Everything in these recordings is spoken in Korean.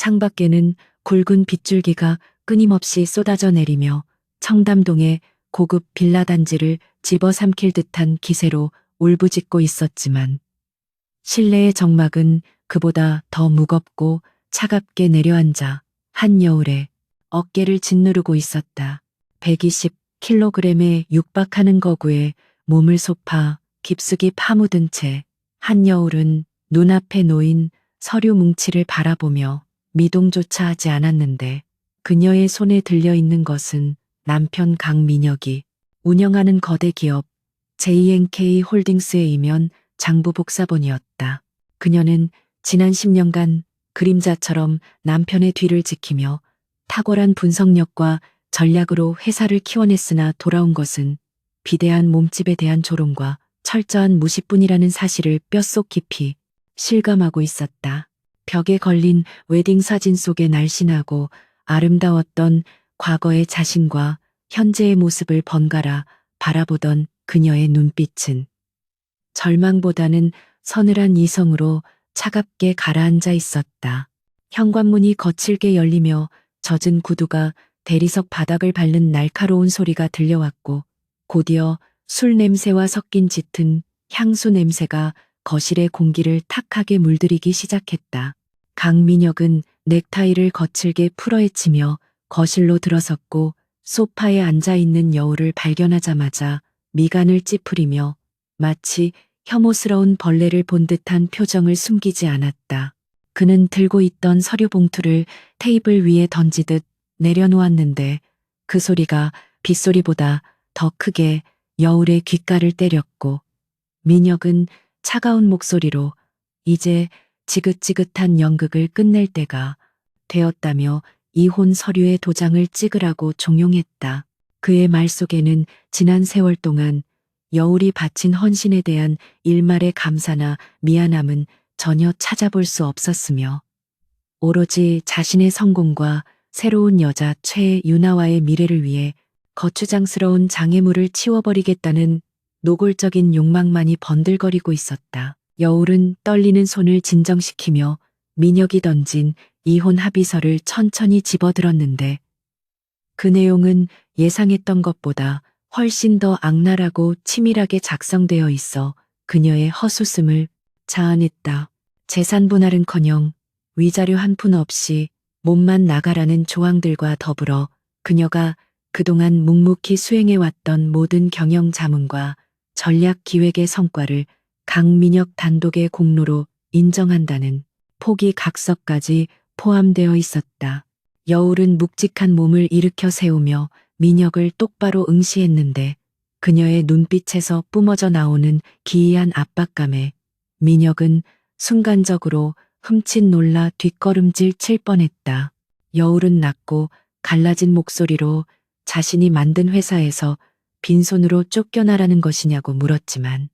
창밖에는 굵은 빗줄기가 끊임없이 쏟아져 내리며 청담동의 고급 빌라 단지를 집어삼킬 듯한 기세로 울부짖고 있었지만 실내의 정막은 그보다 더 무겁고 차갑게 내려앉아 한여울에 어깨를 짓누르고 있었다. 120kg에 육박하는 거구에 몸을 솟아 깊숙이 파묻은 채 한여울은 눈앞에 놓인 서류 뭉치를 바라보며 미동조차 하지 않았는데 그녀의 손에 들려있는 것은 남편 강민혁이 운영하는 거대 기업 JNK 홀딩스의 이면 장부 복사본이었다. 그녀는 지난 10년간 그림자처럼 남편의 뒤를 지키며 탁월한 분석력과 전략으로 회사를 키워냈으나 돌아온 것은 비대한 몸집에 대한 조롱과 철저한 무시뿐이라는 사실을 뼛속 깊이 실감하고 있었다. 벽에 걸린 웨딩 사진 속에 날씬하고 아름다웠던 과거의 자신과 현재의 모습을 번갈아 바라보던 그녀의 눈빛은 절망보다는 서늘한 이성으로 차갑게 가라앉아 있었다. 현관문이 거칠게 열리며 젖은 구두가 대리석 바닥을 밟는 날카로운 소리가 들려왔고 곧이어 술 냄새와 섞인 짙은 향수 냄새가 거실의 공기를 탁하게 물들이기 시작했다. 강민혁은 넥타이를 거칠게 풀어헤치며 거실로 들어섰고 소파에 앉아있는 여우를 발견하자마자 미간을 찌푸리며 마치 혐오스러운 벌레를 본 듯한 표정을 숨기지 않았다. 그는 들고 있던 서류 봉투를 테이블 위에 던지듯 내려놓았는데 그 소리가 빗소리보다 더 크게 여울의 귓가를 때렸고 민혁은 차가운 목소리로 이제 지긋지긋한 연극을 끝낼 때가 되었다며 이혼 서류에 도장을 찍으라고 종용했다. 그의 말 속에는 지난 세월 동안 여울이 바친 헌신에 대한 일말의 감사나 미안함은 전혀 찾아볼 수 없었으며 오로지 자신의 성공과 새로운 여자 최유나와의 미래를 위해 거추장스러운 장애물을 치워버리겠다는 노골적인 욕망만이 번들거리고 있었다. 여울은 떨리는 손을 진정시키며 민혁이 던진 이혼 합의서를 천천히 집어들었는데 그 내용은 예상했던 것보다 훨씬 더 악랄하고 치밀하게 작성되어 있어 그녀의 헛웃음을 자아냈다. 재산 분할은커녕 위자료 한 푼 없이 몸만 나가라는 조항들과 더불어 그녀가 그동안 묵묵히 수행해왔던 모든 경영 자문과 전략 기획의 성과를 강민혁 단독의 공로로 인정한다는 포기 각서까지 포함되어 있었다. 여울은 묵직한 몸을 일으켜 세우며 민혁을 똑바로 응시했는데 그녀의 눈빛에서 뿜어져 나오는 기이한 압박감에 민혁은 순간적으로 흠칫 놀라 뒷걸음질 칠 뻔했다. 여울은 낮고 갈라진 목소리로 자신이 만든 회사에서 빈손으로 쫓겨나라는 것이냐고 물었지만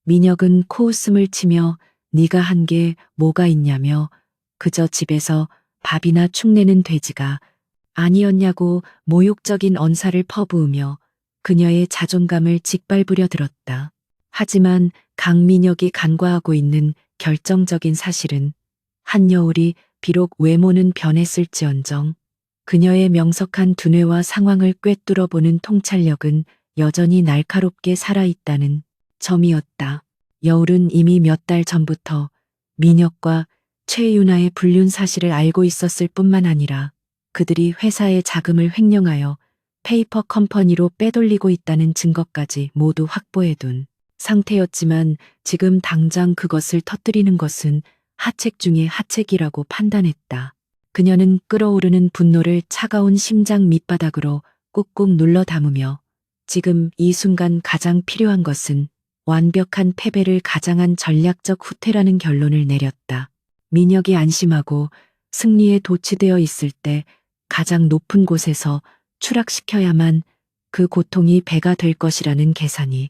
민혁은 코웃음을 치며 네가 한 게 뭐가 있냐며 그저 집에서 밥이나 축내는 돼지가 아니었냐고 모욕적인 언사를 퍼부으며 그녀의 자존감을 짓밟으려 들었다. 하지만 강민혁이 간과하고 있는 결정적인 사실은 한여울이 비록 외모는 변했을지언정 그녀의 명석한 두뇌와 상황을 꿰뚫어 보는 통찰력은 여전히 날카롭게 살아있다는 점이었다. 여울은 이미 몇 달 전부터 민혁과 최유나의 불륜 사실을 알고 있었을 뿐만 아니라 그들이 회사의 자금을 횡령하여 페이퍼 컴퍼니로 빼돌리고 있다는 증거까지 모두 확보해둔 상태였지만 지금 당장 그것을 터뜨리는 것은 하책 중의 하책이라고 판단했다. 그녀는 끓어오르는 분노를 차가운 심장 밑바닥으로 꾹꾹 눌러 담으며 지금 이 순간 가장 필요한 것은 완벽한 패배를 가장한 전략적 후퇴라는 결론을 내렸다. 민혁이 안심하고 승리에 도취되어 있을 때 가장 높은 곳에서 추락시켜야만 그 고통이 배가 될 것이라는 계산이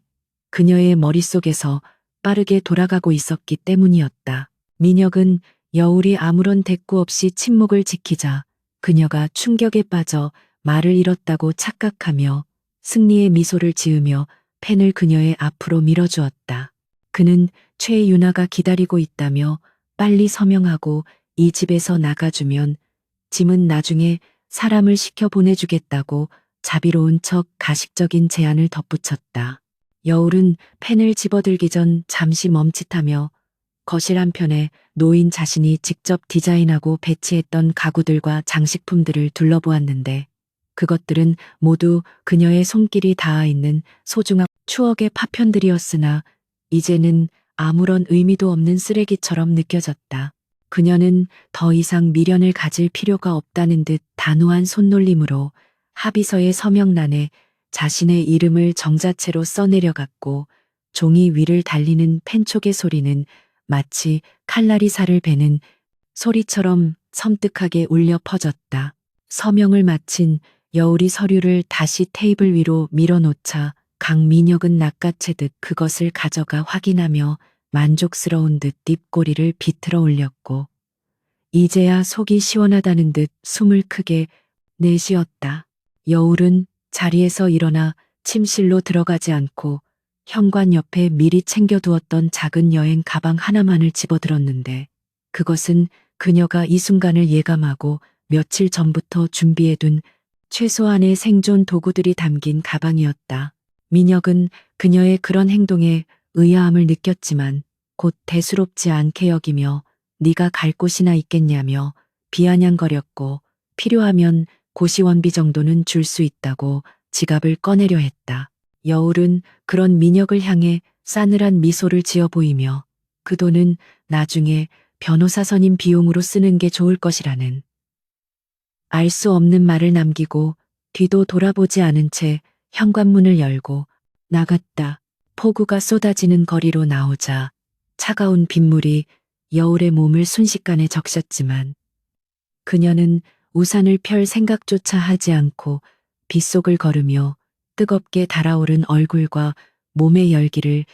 그녀의 머릿속에서 빠르게 돌아가고 있었기 때문이었다. 민혁은 여울이 아무런 대꾸 없이 침묵을 지키자 그녀가 충격에 빠져 말을 잃었다고 착각하며 승리의 미소를 지으며 펜을 그녀의 앞으로 밀어주었다. 그는 최유나가 기다리고 있다며 빨리 서명하고 이 집에서 나가주면 짐은 나중에 사람을 시켜 보내주겠다고 자비로운 척 가식적인 제안을 덧붙였다. 여울은 펜을 집어들기 전 잠시 멈칫하며 거실 한편에 노인 자신이 직접 디자인하고 배치했던 가구들과 장식품들을 둘러보았는데 그것들은 모두 그녀의 손길이 닿아 있는 소중한 추억의 파편들이었으나 이제는 아무런 의미도 없는 쓰레기처럼 느껴졌다. 그녀는 더 이상 미련을 가질 필요가 없다는 듯 단호한 손놀림으로 합의서의 서명란에 자신의 이름을 정자체로 써내려갔고 종이 위를 달리는 펜촉의 소리는 마치 칼날이 살을 베는 소리처럼 섬뜩하게 울려 퍼졌다. 서명을 마친 여울이 서류를 다시 테이블 위로 밀어놓자 강민혁은 낚아채듯 그것을 가져가 확인하며 만족스러운 듯 입꼬리를 비틀어 올렸고 이제야 속이 시원하다는 듯 숨을 크게 내쉬었다. 여울은 자리에서 일어나 침실로 들어가지 않고 현관 옆에 미리 챙겨두었던 작은 여행 가방 하나만을 집어들었는데 그것은 그녀가 이 순간을 예감하고 며칠 전부터 준비해둔 최소한의 생존 도구들이 담긴 가방이었다. 민혁은 그녀의 그런 행동에 의아함을 느꼈지만 곧 대수롭지 않게 여기며 네가 갈 곳이나 있겠냐며 비아냥거렸고 필요하면 고시원비 정도는 줄 수 있다고 지갑을 꺼내려 했다. 여울은 그런 민혁을 향해 싸늘한 미소를 지어 보이며 그 돈은 나중에 변호사 선임 비용으로 쓰는 게 좋을 것이라는 알 수 없는 말을 남기고 뒤도 돌아보지 않은 채 현관문을 열고 나갔다. 폭우가 쏟아지는 거리로 나오자 차가운 빗물이 여울의 몸을 순식간에 적셨지만 그녀는 우산을 펼 생각조차 하지 않고 빗속을 걸으며 뜨겁게 달아오른 얼굴과 몸의 열기를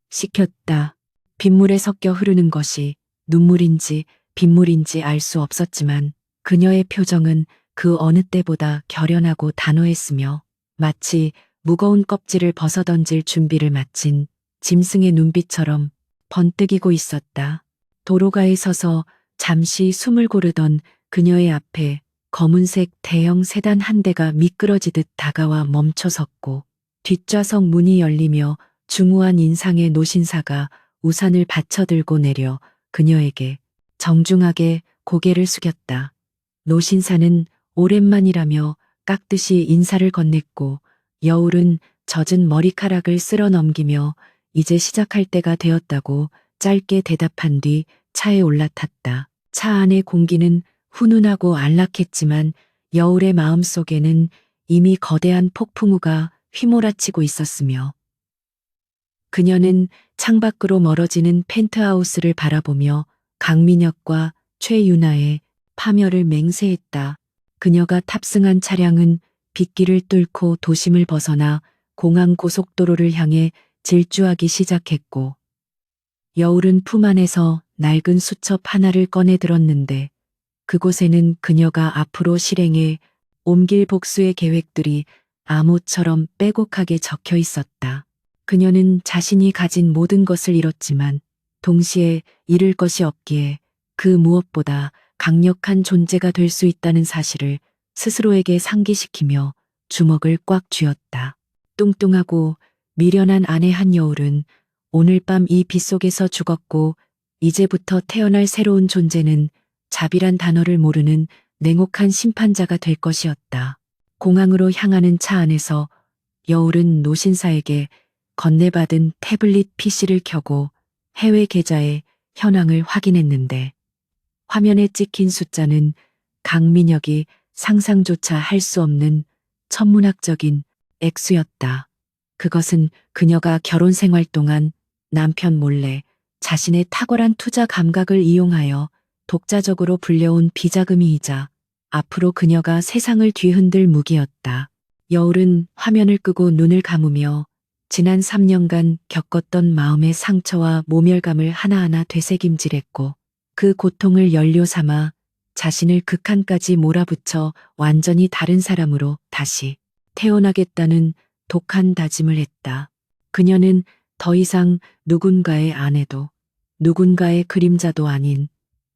식혔다. 빗물에 섞여 흐르는 것이 눈물인지 빗물인지 알 수 없었지만 그녀의 표정은 그 어느 때보다 결연하고 단호했으며 마치 무거운 껍질을 벗어던질 준비를 마친 짐승의 눈빛처럼 번뜩이고 있었다. 도로가에 서서 잠시 숨을 고르던 그녀의 앞에 검은색 대형 세단 한 대가 미끄러지듯 다가와 멈춰섰고 뒷좌석 문이 열리며 중후한 인상의 노신사가 우산을 받쳐들고 내려 그녀에게 정중하게 고개를 숙였다. 노신사는 오랜만이라며 깍듯이 인사를 건넸고 여울은 젖은 머리카락을 쓸어 넘기며 이제 시작할 때가 되었다고 짧게 대답한 뒤 차에 올라탔다. 차 안의 공기는 훈훈하고 안락했지만 여울의 마음속에는 이미 거대한 폭풍우가 휘몰아치고 있었으며 그녀는 창밖으로 멀어지는 펜트하우스를 바라보며 강민혁과 최유나의 파멸을 맹세했다. 그녀가 탑승한 차량은 빗길을 뚫고 도심을 벗어나 공항 고속도로를 향해 질주하기 시작했고 여울은 품 안에서 낡은 수첩 하나를 꺼내 들었는데 그곳에는 그녀가 앞으로 실행해 옮길 복수의 계획들이 암호처럼 빼곡하게 적혀 있었다. 그녀는 자신이 가진 모든 것을 잃었지만 동시에 잃을 것이 없기에 그 무엇보다 강력한 존재가 될 수 있다는 사실을 스스로에게 상기시키며 주먹을 꽉 쥐었다. 뚱뚱하고 미련한 아내 한여울은 오늘 밤 이 빗속에서 죽었고 이제부터 태어날 새로운 존재는 자비란 단어를 모르는 냉혹한 심판자가 될 것이었다. 공항으로 향하는 차 안에서 여울은 노신사에게 건네받은 태블릿 PC를 켜고 해외 계좌의 현황을 확인했는데 화면에 찍힌 숫자는 강민혁이 상상조차 할 수 없는 천문학적인 액수였다. 그것은 그녀가 결혼 생활 동안 남편 몰래 자신의 탁월한 투자 감각을 이용하여 독자적으로 불려온 비자금이자 앞으로 그녀가 세상을 뒤흔들 무기였다. 여울은 화면을 끄고 눈을 감으며 지난 3년간 겪었던 마음의 상처와 모멸감을 하나하나 되새김질했고 그 고통을 연료 삼아 자신을 극한까지 몰아붙여 완전히 다른 사람으로 다시 태어나겠다는 독한 다짐을 했다. 그녀는 더 이상 누군가의 아내도 누군가의 그림자도 아닌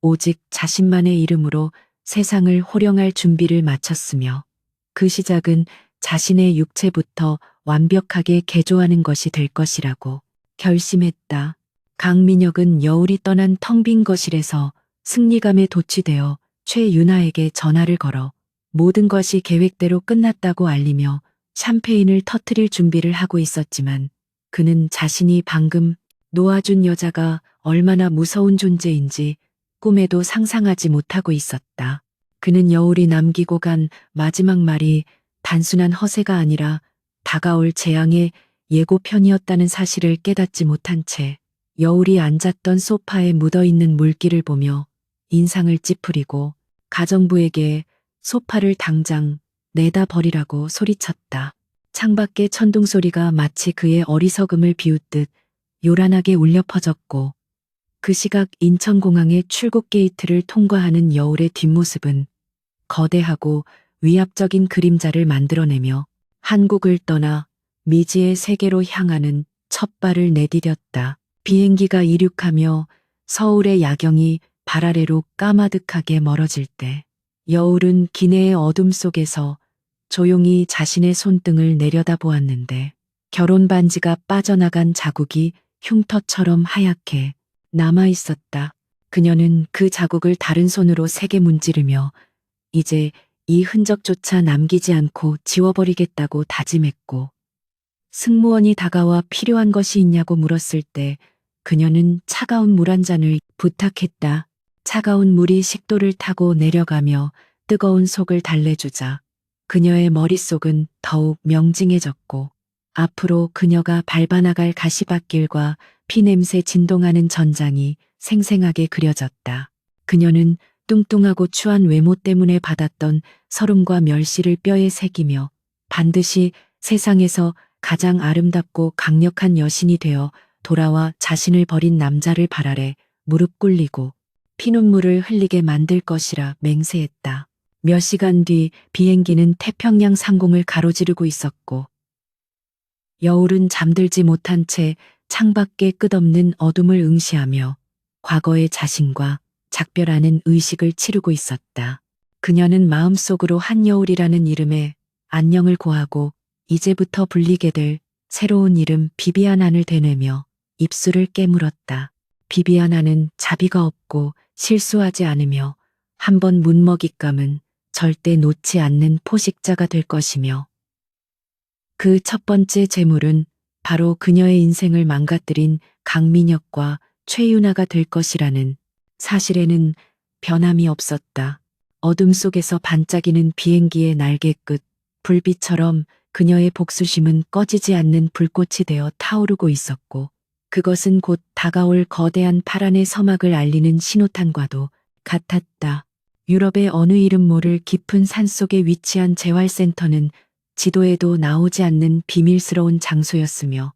오직 자신만의 이름으로 세상을 호령할 준비를 마쳤으며 그 시작은 자신의 육체부터 완벽하게 개조하는 것이 될 것이라고 결심했다. 강민혁은 여울이 떠난 텅 빈 거실에서 승리감에 도취되어 최윤아에게 전화를 걸어 모든 것이 계획대로 끝났다고 알리며 샴페인을 터뜨릴 준비를 하고 있었지만 그는 자신이 방금 놓아준 여자가 얼마나 무서운 존재인지 꿈에도 상상하지 못하고 있었다. 그는 여울이 남기고 간 마지막 말이 단순한 허세가 아니라 다가올 재앙의 예고편이었다는 사실을 깨닫지 못한 채 여울이 앉았던 소파에 묻어있는 물기를 보며 인상을 찌푸리고 가정부에게 소파를 당장 내다 버리라고 소리쳤다. 창밖의 천둥 소리가 마치 그의 어리석음을 비웃듯 요란하게 울려 퍼졌고 그 시각 인천공항의 출국 게이트를 통과하는 여울의 뒷모습은 거대하고 위압적인 그림자를 만들어내며 한국을 떠나 미지의 세계로 향하는 첫 발을 내디뎠다. 비행기가 이륙하며 서울의 야경이 발 아래로 까마득하게 멀어질 때 여울은 기내의 어둠 속에서 조용히 자신의 손등을 내려다보았는데 결혼 반지가 빠져나간 자국이 흉터처럼 하얗게 남아있었다. 그녀는 그 자국을 다른 손으로 세게 문지르며 이제 이 흔적조차 남기지 않고 지워버리겠다고 다짐했고 승무원이 다가와 필요한 것이 있냐고 물었을 때 그녀는 차가운 물 한 잔을 부탁했다. 차가운 물이 식도를 타고 내려가며 뜨거운 속을 달래주자 그녀의 머릿속은 더욱 명징해졌고 앞으로 그녀가 밟아나갈 가시밭길과 피냄새 진동하는 전장이 생생하게 그려졌다. 그녀는 뚱뚱하고 추한 외모 때문에 받았던 서름과 멸시를 뼈에 새기며 반드시 세상에서 가장 아름답고 강력한 여신이 되어 돌아와 자신을 버린 남자를 발 아래 무릎 꿇리고 피눈물을 흘리게 만들 것이라 맹세했다. 몇 시간 뒤 비행기는 태평양 상공을 가로지르고 있었고 여울은 잠들지 못한 채 창밖에 끝없는 어둠을 응시하며 과거의 자신과 작별하는 의식을 치르고 있었다. 그녀는 마음속으로 한여울이라는 이름에 안녕을 고하고 이제부터 불리게 될 새로운 이름 비비아나를 되뇌며 입술을 깨물었다. 비비아나는 자비가 없고 실수하지 않으며 한 번 문먹잇감은 절대 놓지 않는 포식자가 될 것이며 그 첫 번째 재물은 바로 그녀의 인생을 망가뜨린 강민혁과 최윤아가 될 것이라는 사실에는 변함이 없었다. 어둠 속에서 반짝이는 비행기의 날개 끝, 불빛처럼 그녀의 복수심은 꺼지지 않는 불꽃이 되어 타오르고 있었고 그것은 곧 다가올 거대한 파란의 서막을 알리는 신호탄과도 같았다. 유럽의 어느 이름 모를 깊은 산속에 위치한 재활센터는 지도에도 나오지 않는 비밀스러운 장소였으며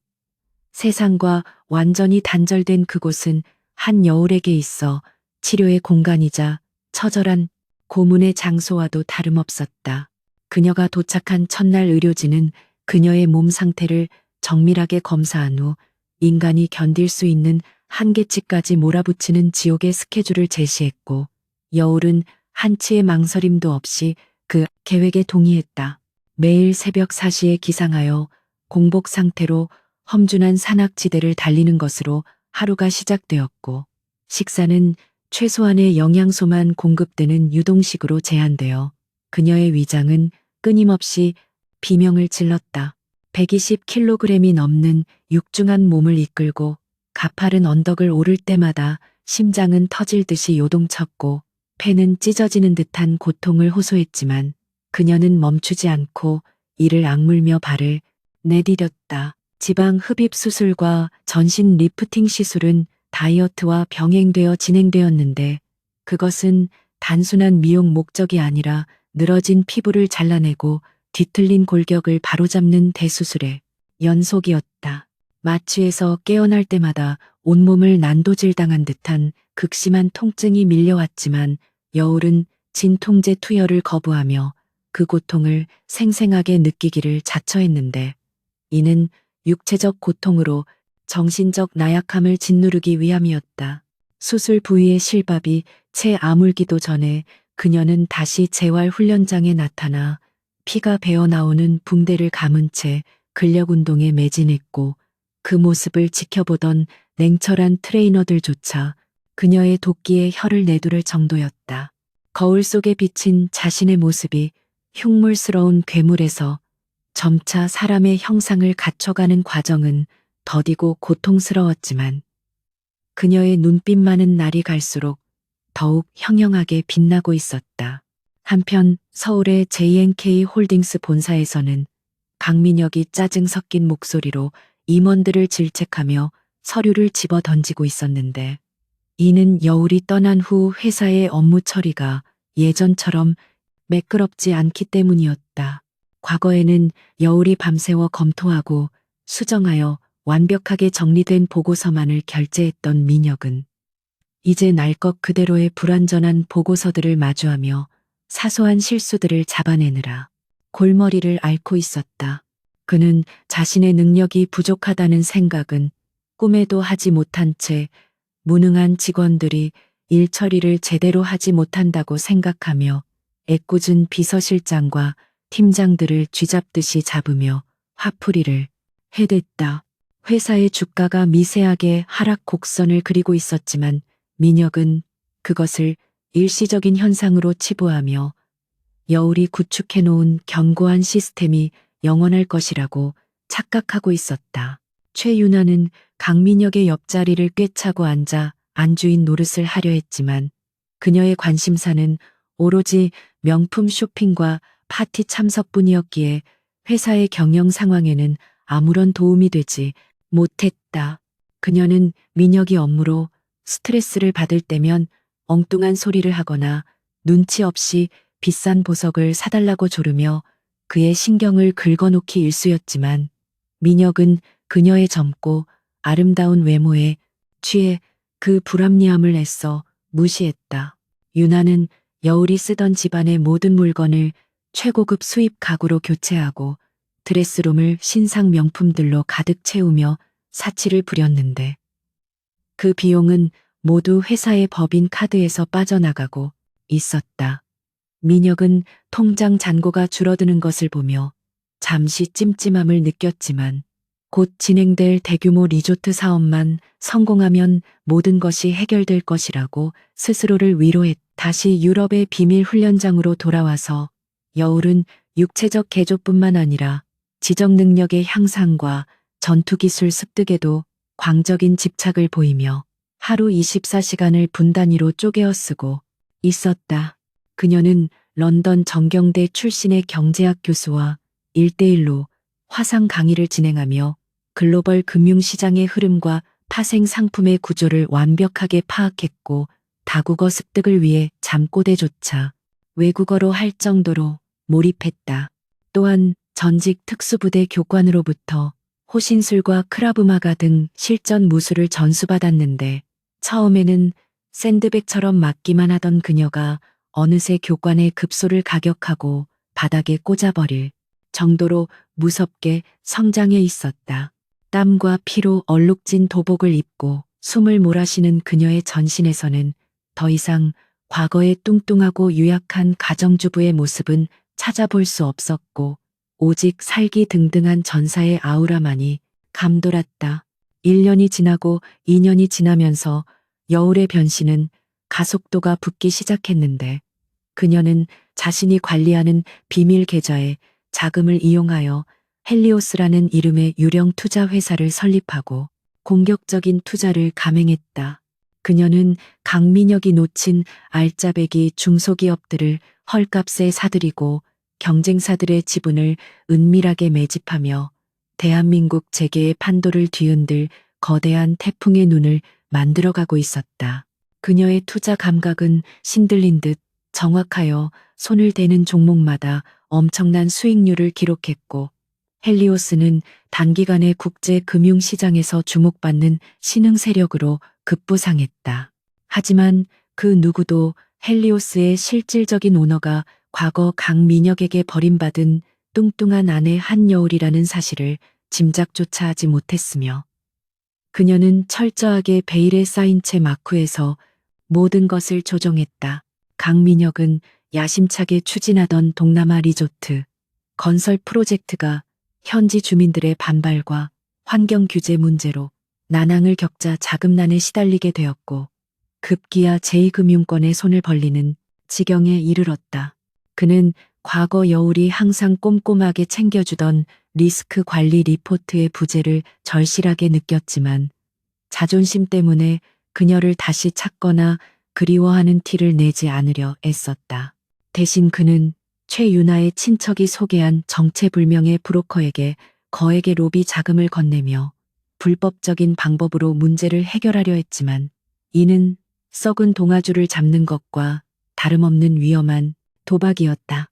세상과 완전히 단절된 그곳은 한 여울에게 있어 치료의 공간이자 처절한 고문의 장소와도 다름없었다. 그녀가 도착한 첫날 의료진은 그녀의 몸 상태를 정밀하게 검사한 후 인간이 견딜 수 있는 한계치까지 몰아붙이는 지옥의 스케줄을 제시했고 여울은 한치의 망설임도 없이 그 계획에 동의했다. 매일 새벽 4시에 기상하여 공복 상태로 험준한 산악지대를 달리는 것으로 하루가 시작되었고 식사는 최소한의 영양소만 공급되는 유동식으로 제한되어 그녀의 위장은 끊임없이 비명을 질렀다. 120kg이 넘는 육중한 몸을 이끌고 가파른 언덕을 오를 때마다 심장은 터질 듯이 요동쳤고 폐는 찢어지는 듯한 고통을 호소했지만 그녀는 멈추지 않고 이를 악물며 발을 내디뎠다. 지방 흡입 수술과 전신 리프팅 시술은 다이어트와 병행되어 진행되었는데 그것은 단순한 미용 목적이 아니라 늘어진 피부를 잘라내고 뒤틀린 골격을 바로잡는 대수술의 연속이었다. 마취에서 깨어날 때마다 온몸을 난도질당한 듯한 극심한 통증이 밀려왔지만 여울은 진통제 투여를 거부하며 그 고통을 생생하게 느끼기를 자처했는데 이는 육체적 고통으로 정신적 나약함을 짓누르기 위함이었다. 수술 부위의 실밥이 채 아물기도 전에 그녀는 다시 재활 훈련장에 나타나 피가 배어 나오는 붕대를 감은 채 근력 운동에 매진했고 그 모습을 지켜보던 냉철한 트레이너들조차 그녀의 도끼에 혀를 내두를 정도였다. 거울 속에 비친 자신의 모습이 흉물스러운 괴물에서 점차 사람의 형상을 갖춰가는 과정은 더디고 고통스러웠지만 그녀의 눈빛만은 날이 갈수록 더욱 형형하게 빛나고 있었다. 한편 서울의 JNK 홀딩스 본사에서는 강민혁이 짜증 섞인 목소리로 임원들을 질책하며 서류를 집어 던지고 있었는데 이는 여울이 떠난 후 회사의 업무 처리가 예전처럼 매끄럽지 않기 때문이었다. 과거에는 여울이 밤새워 검토하고 수정하여 완벽하게 정리된 보고서만을 결제했던 민혁은 이제 날 것 그대로의 불완전한 보고서들을 마주하며 사소한 실수들을 잡아내느라 골머리를 앓고 있었다. 그는 자신의 능력이 부족하다는 생각은 꿈에도 하지 못한 채 무능한 직원들이 일 처리를 제대로 하지 못한다고 생각하며 애꿎은 비서실장과 팀장들을 쥐잡듯이 잡으며 화풀이를 해댔다. 회사의 주가가 미세하게 하락 곡선을 그리고 있었지만 민혁은 그것을 일시적인 현상으로 치부하며 여울이 구축해놓은 견고한 시스템이 영원할 것이라고 착각하고 있었다. 최윤아는 강민혁의 옆자리를 꿰차고 앉아 안주인 노릇을 하려 했지만 그녀의 관심사는 오로지 명품 쇼핑과 파티 참석뿐이었기에 회사의 경영 상황에는 아무런 도움이 되지 못했다. 그녀는 민혁이 업무로 스트레스를 받을 때면 엉뚱한 소리를 하거나 눈치 없이 비싼 보석을 사달라고 조르며 그의 신경을 긁어놓기 일쑤였지만 민혁은 그녀의 젊고 아름다운 외모에 취해 그 불합리함을 애써 무시했다. 유나는 여울이 쓰던 집안의 모든 물건을 최고급 수입 가구로 교체하고 드레스룸을 신상 명품들로 가득 채우며 사치를 부렸는데 그 비용은 모두 회사의 법인 카드에서 빠져나가고 있었다. 민혁은 통장 잔고가 줄어드는 것을 보며 잠시 찜찜함을 느꼈지만 곧 진행될 대규모 리조트 사업만 성공하면 모든 것이 해결될 것이라고 스스로를 위로했다. 다시 유럽의 비밀 훈련장으로 돌아와서 여울은 육체적 개조뿐만 아니라 지적 능력의 향상과 전투기술 습득에도 광적인 집착을 보이며 하루 24시간을 분단위로 쪼개어 쓰고 있었다. 그녀는 런던 정경대 출신의 경제학 교수와 1대1로 화상 강의를 진행하며 글로벌 금융시장의 흐름과 파생 상품의 구조를 완벽하게 파악했고 다국어 습득을 위해 잠꼬대조차 외국어로 할 정도로 몰입했다. 또한 전직 특수부대 교관으로부터 호신술과 크라브마가 등 실전 무술을 전수받았는데 처음에는 샌드백처럼 맞기만 하던 그녀가 어느새 교관의 급소를 가격하고 바닥에 꽂아버릴 정도로 무섭게 성장해 있었다. 땀과 피로 얼룩진 도복을 입고 숨을 몰아쉬는 그녀의 전신에서는 더 이상 과거의 뚱뚱하고 유약한 가정주부의 모습은 찾아볼 수 없었고 오직 살기 등등한 전사의 아우라만이 감돌았다. 1년이 지나고 2년이 지나면서 여울의 변신은 가속도가 붙기 시작했는데 그녀는 자신이 관리하는 비밀 계좌에 자금을 이용하여 헬리오스라는 이름의 유령 투자 회사를 설립하고 공격적인 투자를 감행했다. 그녀는 강민혁이 놓친 알짜배기 중소기업들을 헐값에 사들이고 경쟁사들의 지분을 은밀하게 매집하며 대한민국 재계의 판도를 뒤흔들 거대한 태풍의 눈을 만들어가고 있었다. 그녀의 투자 감각은 신들린 듯 정확하여 손을 대는 종목마다 엄청난 수익률을 기록했고 헬리오스는 단기간에 국제 금융시장에서 주목받는 신흥 세력으로 급부상했다. 하지만 그 누구도 헬리오스의 실질적인 오너가 과거 강민혁에게 버림받은 뚱뚱한 아내 한여울이라는 사실을 짐작조차 하지 못했으며 그녀는 철저하게 베일에 쌓인 채 마쿠에서 모든 것을 조종했다. 강민혁은 야심차게 추진하던 동남아 리조트 건설 프로젝트가 현지 주민들의 반발과 환경 규제 문제로 난항을 겪자 자금난에 시달리게 되었고 급기야 제2금융권의 손을 벌리는 지경에 이르렀다. 그는 과거 여울이 항상 꼼꼼하게 챙겨주던 리스크 관리 리포트의 부재를 절실하게 느꼈지만 자존심 때문에 그녀를 다시 찾거나 그리워하는 티를 내지 않으려 애썼다. 대신 그는 최윤아의 친척이 소개한 정체불명의 브로커에게 거액의 로비 자금을 건네며 불법적인 방법으로 문제를 해결하려 했지만 이는 썩은 동아줄을 잡는 것과 다름없는 위험한 도박이었다.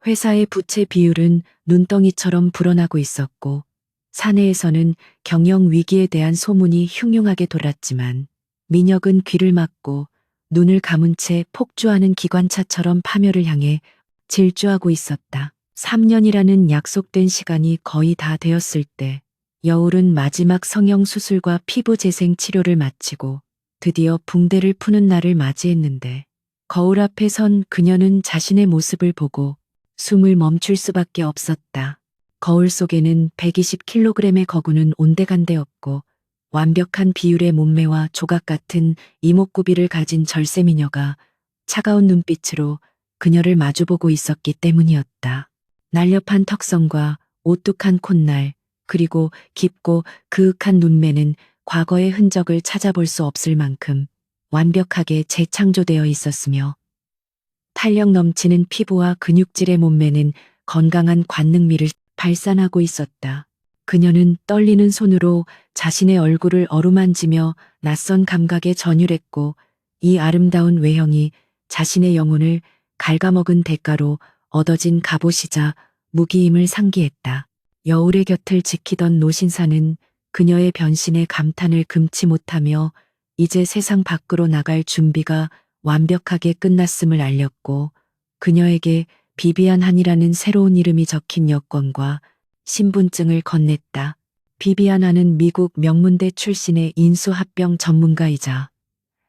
회사의 부채 비율은 눈덩이처럼 불어나고 있었고 사내에서는 경영 위기에 대한 소문이 흉흉하게 돌았지만 민혁은 귀를 막고 눈을 감은 채 폭주하는 기관차처럼 파멸을 향해 질주하고 있었다. 3년이라는 약속된 시간이 거의 다 되었을 때 여울은 마지막 성형 수술과 피부 재생 치료를 마치고 드디어 붕대를 푸는 날을 맞이했는데 거울 앞에 선 그녀는 자신의 모습을 보고 숨을 멈출 수밖에 없었다. 거울 속에는 120kg의 거구는 온데간데 없고 완벽한 비율의 몸매와 조각 같은 이목구비를 가진 절세미녀가 차가운 눈빛으로 그녀를 마주보고 있었기 때문이었다. 날렵한 턱선과 오뚝한 콧날, 그리고 깊고 그윽한 눈매는 과거의 흔적을 찾아볼 수 없을 만큼 완벽하게 재창조되어 있었으며 탄력 넘치는 피부와 근육질의 몸매는 건강한 관능미를 발산하고 있었다. 그녀는 떨리는 손으로 자신의 얼굴을 어루만지며 낯선 감각에 전율했고 이 아름다운 외형이 자신의 영혼을 갉아먹은 대가로 얻어진 갑옷이자 무기임을 상기했다. 여울의 곁을 지키던 노신사는 그녀의 변신에 감탄을 금치 못하며 이제 세상 밖으로 나갈 준비가 완벽하게 끝났음을 알렸고 그녀에게 비비안 한이라는 새로운 이름이 적힌 여권과 신분증을 건넸다. 비비안 한은 미국 명문대 출신의 인수합병 전문가이자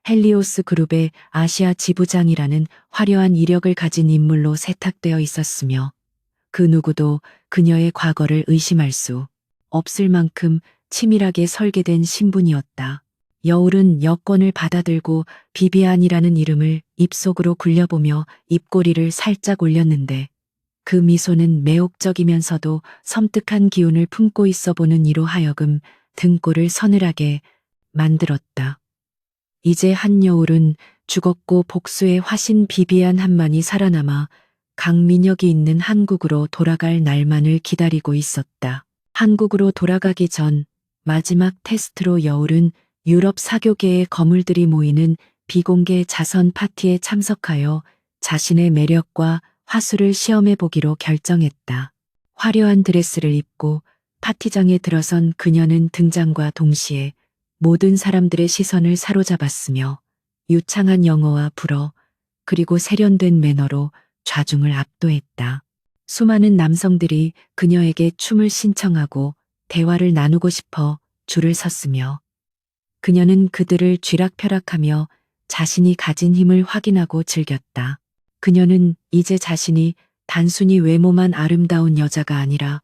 헬리오스 그룹의 아시아 지부장이라는 화려한 이력을 가진 인물로 세탁되어 있었으며 그 누구도 그녀의 과거를 의심할 수 없을 만큼 치밀하게 설계된 신분이었다. 여울은 여권을 받아들고 비비안이라는 이름을 입속으로 굴려보며 입꼬리를 살짝 올렸는데 그 미소는 매혹적이면서도 섬뜩한 기운을 품고 있어 보는 이로 하여금 등골을 서늘하게 만들었다. 이제 한여울은 죽었고 복수의 화신 비비안 한만이 살아남아 강민혁이 있는 한국으로 돌아갈 날만을 기다리고 있었다. 한국으로 돌아가기 전 마지막 테스트로 여울은 유럽 사교계의 거물들이 모이는 비공개 자선 파티에 참석하여 자신의 매력과 화술을 시험해 보기로 결정했다. 화려한 드레스를 입고 파티장에 들어선 그녀는 등장과 동시에 모든 사람들의 시선을 사로잡았으며 유창한 영어와 불어 그리고 세련된 매너로 좌중을 압도했다. 수많은 남성들이 그녀에게 춤을 신청하고 대화를 나누고 싶어 줄을 섰으며 그녀는 그들을 쥐락펴락하며 자신이 가진 힘을 확인하고 즐겼다. 그녀는 이제 자신이 단순히 외모만 아름다운 여자가 아니라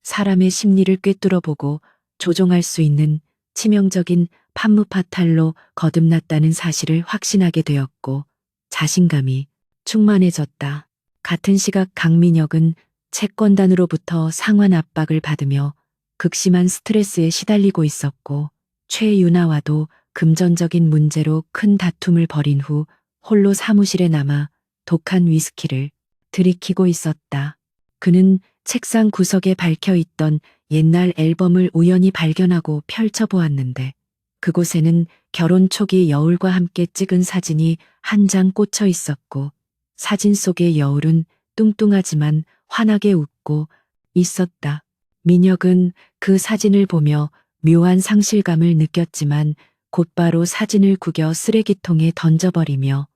사람의 심리를 꿰뚫어보고 조종할 수 있는 치명적인 판무파탈로 거듭났다는 사실을 확신하게 되었고 자신감이 충만해졌다. 같은 시각 강민혁은 채권단으로부터 상환 압박을 받으며 극심한 스트레스에 시달리고 있었고 최윤아와도 금전적인 문제로 큰 다툼을 벌인 후 홀로 사무실에 남아 독한 위스키를 들이키고 있었다. 그는 책상 구석에 박혀있던 옛날 앨범을 우연히 발견하고 펼쳐보았는데 그곳에는 결혼 초기 여울과 함께 찍은 사진이 한 장 꽂혀 있었고 사진 속의 여울은 뚱뚱하지만 환하게 웃고 있었다. 민혁은 그 사진을 보며 묘한 상실감을 느꼈지만 곧바로 사진을 구겨 쓰레기통에 던져버리며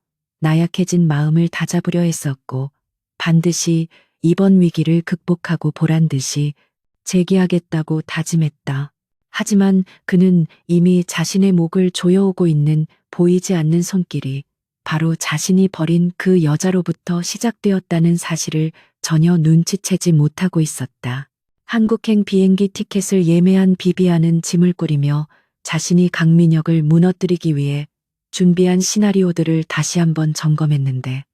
나약해진 마음을 다잡으려 했었고 반드시 이번 위기를 극복하고 보란 듯이 재기하겠다고 다짐했다. 하지만 그는 이미 자신의 목을 조여오고 있는 보이지 않는 손길이 바로 자신이 버린 그 여자로부터 시작되었다는 사실을 전혀 눈치채지 못하고 있었다. 한국행 비행기 티켓을 예매한 비비안은 짐을 꾸리며 자신이 강민혁을 무너뜨리기 위해 준비한 시나리오들을 다시 한번 점검했는데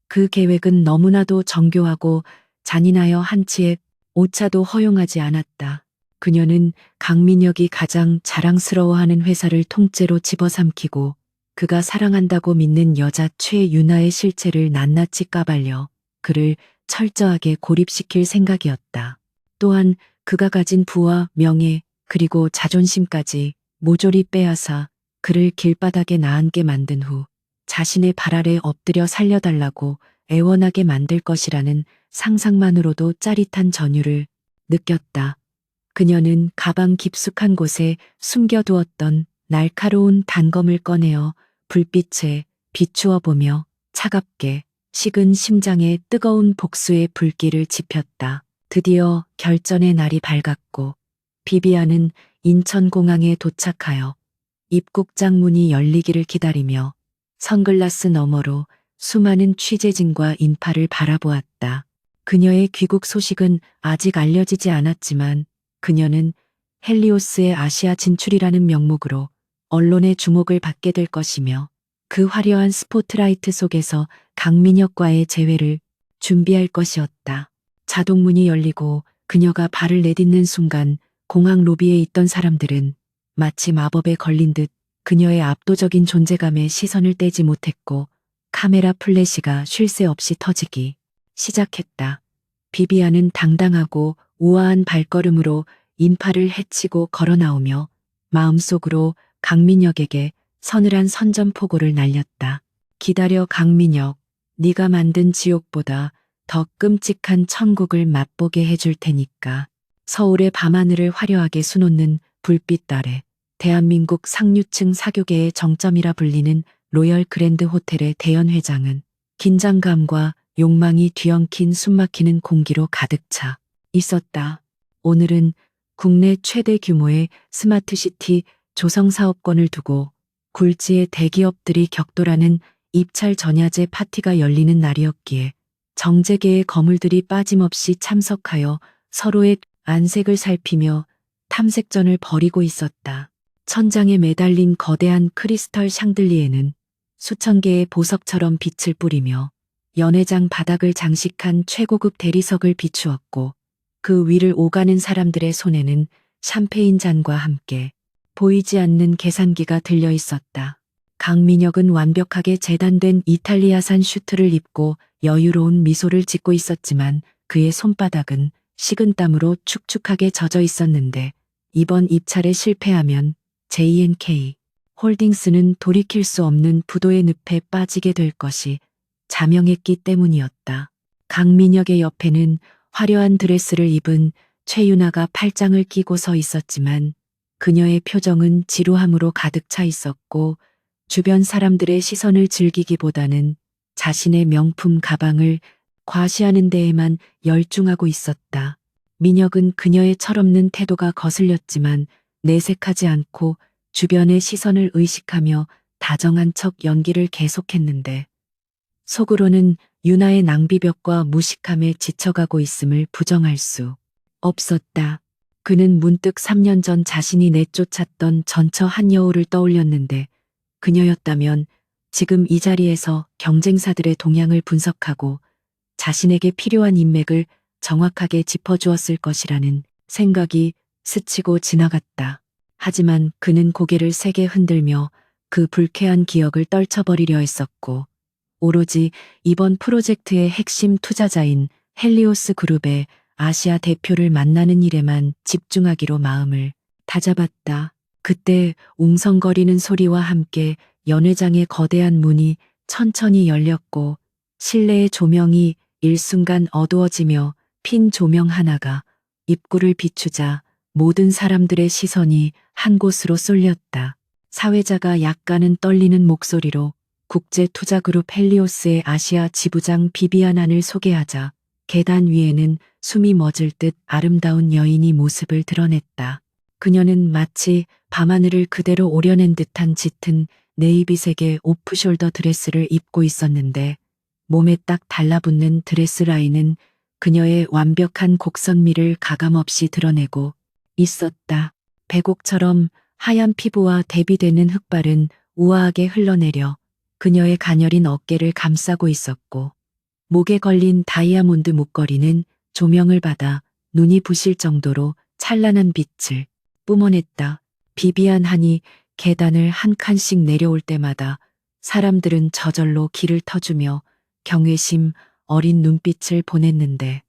그 계획은 너무나도 정교하고 잔인하여 한치의 오차도 허용하지 않았다. 그녀는 강민혁이 가장 자랑스러워하는 회사를 통째로 집어삼키고 그가 사랑한다고 믿는 여자 최유나의 실체를 낱낱이 까발려 그를 철저하게 고립시킬 생각이었다. 또한 그가 가진 부와 명예 그리고 자존심까지 모조리 빼앗아 그를 길바닥에 나앉게 만든 후 자신의 발 아래 엎드려 살려달라고 애원하게 만들 것이라는 상상만으로도 짜릿한 전율을 느꼈다. 그녀는 가방 깊숙한 곳에 숨겨두었던 날카로운 단검을 꺼내어 불빛에 비추어 보며 차갑게 식은 심장에 뜨거운 복수의 불길을 지폈다. 드디어 결전의 날이 밝았고 비비안은 인천공항에 도착하여 입국장 문이 열리기를 기다리며 선글라스 너머로 수많은 취재진과 인파를 바라보았다. 그녀의 귀국 소식은 아직 알려지지 않았지만 그녀는 헬리오스의 아시아 진출이라는 명목으로 언론의 주목을 받게 될 것이며 그 화려한 스포트라이트 속에서 강민혁과의 재회를 준비할 것이었다. 자동문이 열리고 그녀가 발을 내딛는 순간 공항 로비에 있던 사람들은 마치 마법에 걸린 듯 그녀의 압도적인 존재감에 시선을 떼지 못했고 카메라 플래시가 쉴 새 없이 터지기 시작했다. 비비안은 당당하고 우아한 발걸음으로 인파를 헤치고 걸어 나오며 마음속으로 강민혁에게 서늘한 선전포고를 날렸다. 기다려 강민혁, 네가 만든 지옥보다 더 끔찍한 천국을 맛보게 해줄 테니까. 서울의 밤하늘을 화려하게 수놓는 불빛 아래 대한민국 상류층 사교계의 정점이라 불리는 로열 그랜드 호텔의 대연 회장은 긴장감과 욕망이 뒤엉킨 숨막히는 공기로 가득 차 있었다. 오늘은 국내 최대 규모의 스마트시티 조성 사업권을 두고 굴지의 대기업들이 격돌하는 입찰 전야제 파티가 열리는 날이었기에 정재계의 거물들이 빠짐없이 참석하여 서로의 안색을 살피며 탐색전을 벌이고 있었다. 천장에 매달린 거대한 크리스털 샹들리에는 수천 개의 보석처럼 빛을 뿌리며 연회장 바닥을 장식한 최고급 대리석을 비추었고 그 위를 오가는 사람들의 손에는 샴페인 잔과 함께 보이지 않는 계산기가 들려 있었다. 강민혁은 완벽하게 재단된 이탈리아산 슈트를 입고 여유로운 미소를 짓고 있었지만 그의 손바닥은 식은땀으로 축축하게 젖어 있었는데 이번 입찰에 실패하면 J&K 홀딩스는 돌이킬 수 없는 부도의 늪에 빠지게 될 것이 자명했기 때문이었다. 강민혁의 옆에는 화려한 드레스를 입은 최유나가 팔짱을 끼고 서 있었지만 그녀의 표정은 지루함으로 가득 차 있었고 주변 사람들의 시선을 즐기기보다는 자신의 명품 가방을 과시하는 데에만 열중하고 있었다. 민혁은 그녀의 철없는 태도가 거슬렸지만 내색하지 않고 주변의 시선을 의식하며 다정한 척 연기를 계속했는데 속으로는 유나의 낭비벽과 무식함에 지쳐가고 있음을 부정할 수 없었다. 그는 문득 3년 전 자신이 내쫓았던 전처 한여울을 떠올렸는데 그녀였다면 지금 이 자리에서 경쟁사들의 동향을 분석하고 자신에게 필요한 인맥을 정확하게 짚어주었을 것이라는 생각이 스치고 지나갔다. 하지만 그는 고개를 세게 흔들며 그 불쾌한 기억을 떨쳐버리려 했었고 오로지 이번 프로젝트의 핵심 투자자인 헬리오스 그룹의 아시아 대표를 만나는 일에만 집중하기로 마음을 다잡았다. 그때 웅성거리는 소리와 함께 연회장의 거대한 문이 천천히 열렸고 실내의 조명이 일순간 어두워지며 핀 조명 하나가 입구를 비추자 모든 사람들의 시선이 한 곳으로 쏠렸다. 사회자가 약간은 떨리는 목소리로 국제투자그룹 헬리오스의 아시아 지부장 비비안을 소개하자 계단 위에는 숨이 멎을 듯 아름다운 여인이 모습을 드러냈다. 그녀는 마치 밤하늘을 그대로 오려낸 듯한 짙은 네이비색의 오프숄더 드레스를 입고 있었는데 몸에 딱 달라붙는 드레스 라인은 그녀의 완벽한 곡선미를 가감없이 드러내고 있었다. 백옥처럼 하얀 피부와 대비되는 흑발은 우아하게 흘러내려 그녀의 가녀린 어깨를 감싸고 있었고 목에 걸린 다이아몬드 목걸이는 조명을 받아 눈이 부실 정도로 찬란한 빛을 뿜어냈다. 비비안 하니 계단을 한 칸씩 내려올 때마다 사람들은 저절로 길을 터주며 경외심 어린 눈빛을 보냈는데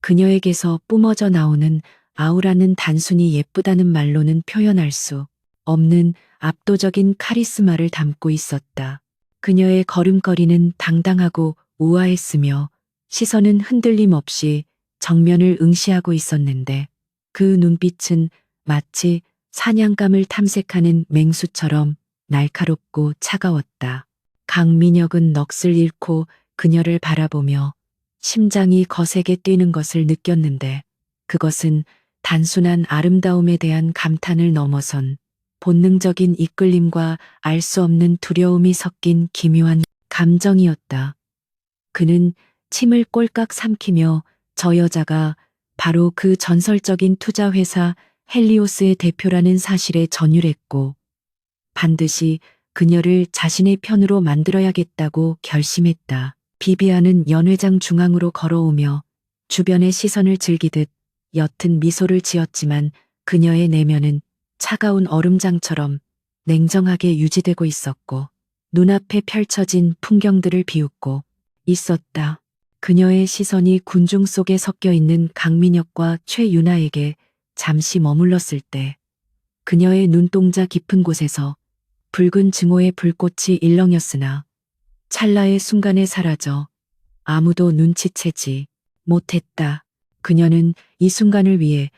그녀에게서 뿜어져 나오는 아우라는 단순히 예쁘다는 말로는 표현할 수 없는 압도적인 카리스마를 담고 있었다. 그녀의 걸음걸이는 당당하고 우아했으며 시선은 흔들림 없이 정면을 응시하고 있었는데 그 눈빛은 마치 사냥감을 탐색하는 맹수처럼 날카롭고 차가웠다. 강민혁은 넋을 잃고 그녀를 바라보며 심장이 거세게 뛰는 것을 느꼈는데 그것은 단순한 아름다움에 대한 감탄을 넘어선 본능적인 이끌림과 알 수 없는 두려움이 섞인 기묘한 감정이었다. 그는 침을 꼴깍 삼키며 저 여자가 바로 그 전설적인 투자회사 헬리오스의 대표라는 사실에 전율했고 반드시 그녀를 자신의 편으로 만들어야겠다고 결심했다. 비비안은 연회장 중앙으로 걸어오며 주변의 시선을 즐기듯 옅은 미소를 지었지만 그녀의 내면은 차가운 얼음장처럼 냉정하게 유지되고 있었고 눈앞에 펼쳐진 풍경들을 비웃고 있었다. 그녀의 시선이 군중 속에 섞여 있는 강민혁과 최유나에게 잠시 머물렀을 때 그녀의 눈동자 깊은 곳에서 붉은 증오의 불꽃이 일렁였으나 찰나의 순간에 사라져 아무도 눈치채지 못했다. 그녀는 이 순간을 위해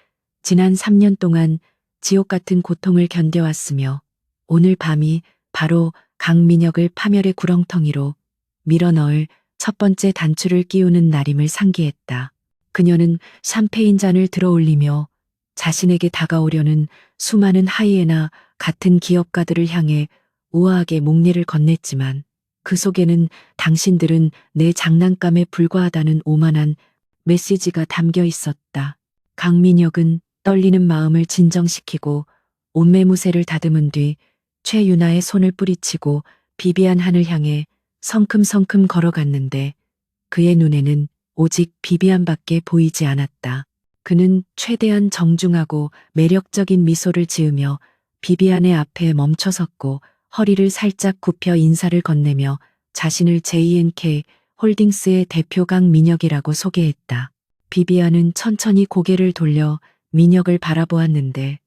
지난 3년 동안 지옥 같은 고통을 견뎌왔으며 오늘 밤이 바로 강민혁을 파멸의 구렁텅이로 밀어넣을 첫 번째 단추를 끼우는 날임을 상기했다. 그녀는 샴페인 잔을 들어올리며 자신에게 다가오려는 수많은 하이에나 같은 기업가들을 향해 우아하게 목례를 건넸지만 그 속에는 당신들은 내 장난감에 불과하다는 오만한 메시지가 담겨 있었다. 강민혁은 떨리는 마음을 진정시키고 옷매무새를 다듬은 뒤 최유나의 손을 뿌리치고 비비안 한을 향해 성큼성큼 걸어갔는데 그의 눈에는 오직 비비안밖에 보이지 않았다. 그는 최대한 정중하고 매력적인 미소를 지으며 비비안의 앞에 멈춰섰고 허리를 살짝 굽혀 인사를 건네며 자신을 JNK 홀딩스의 대표 강민혁이라고 소개했다. 비비안은 천천히 고개를 돌려 민혁을 바라보았는데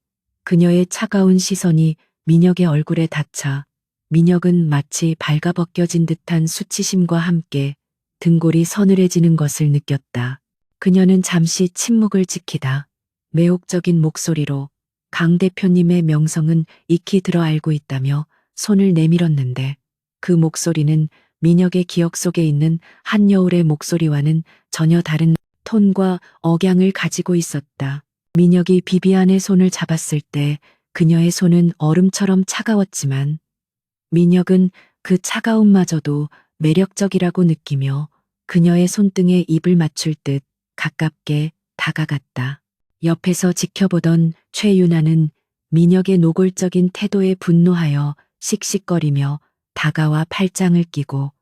그녀의 차가운 시선이 민혁의 얼굴에 닿자 민혁은 마치 발가벗겨진 듯한 수치심과 함께 등골이 서늘해지는 것을 느꼈다. 그녀는 잠시 침묵을 지키다 매혹적인 목소리로 강 대표님의 명성은 익히 들어 알고 있다며 손을 내밀었는데 그 목소리는 민혁의 기억 속에 있는 한여울의 목소리와는 전혀 다른 톤과 억양을 가지고 있었다. 민혁이 비비안의 손을 잡았을 때 그녀의 손은 얼음처럼 차가웠지만 민혁은 그 차가움마저도 매력적이라고 느끼며 그녀의 손등에 입을 맞출 듯 가깝게 다가갔다. 옆에서 지켜보던 최유나는 민혁의 노골적인 태도에 분노하여 씩씩거리며 다가와 팔짱을 끼고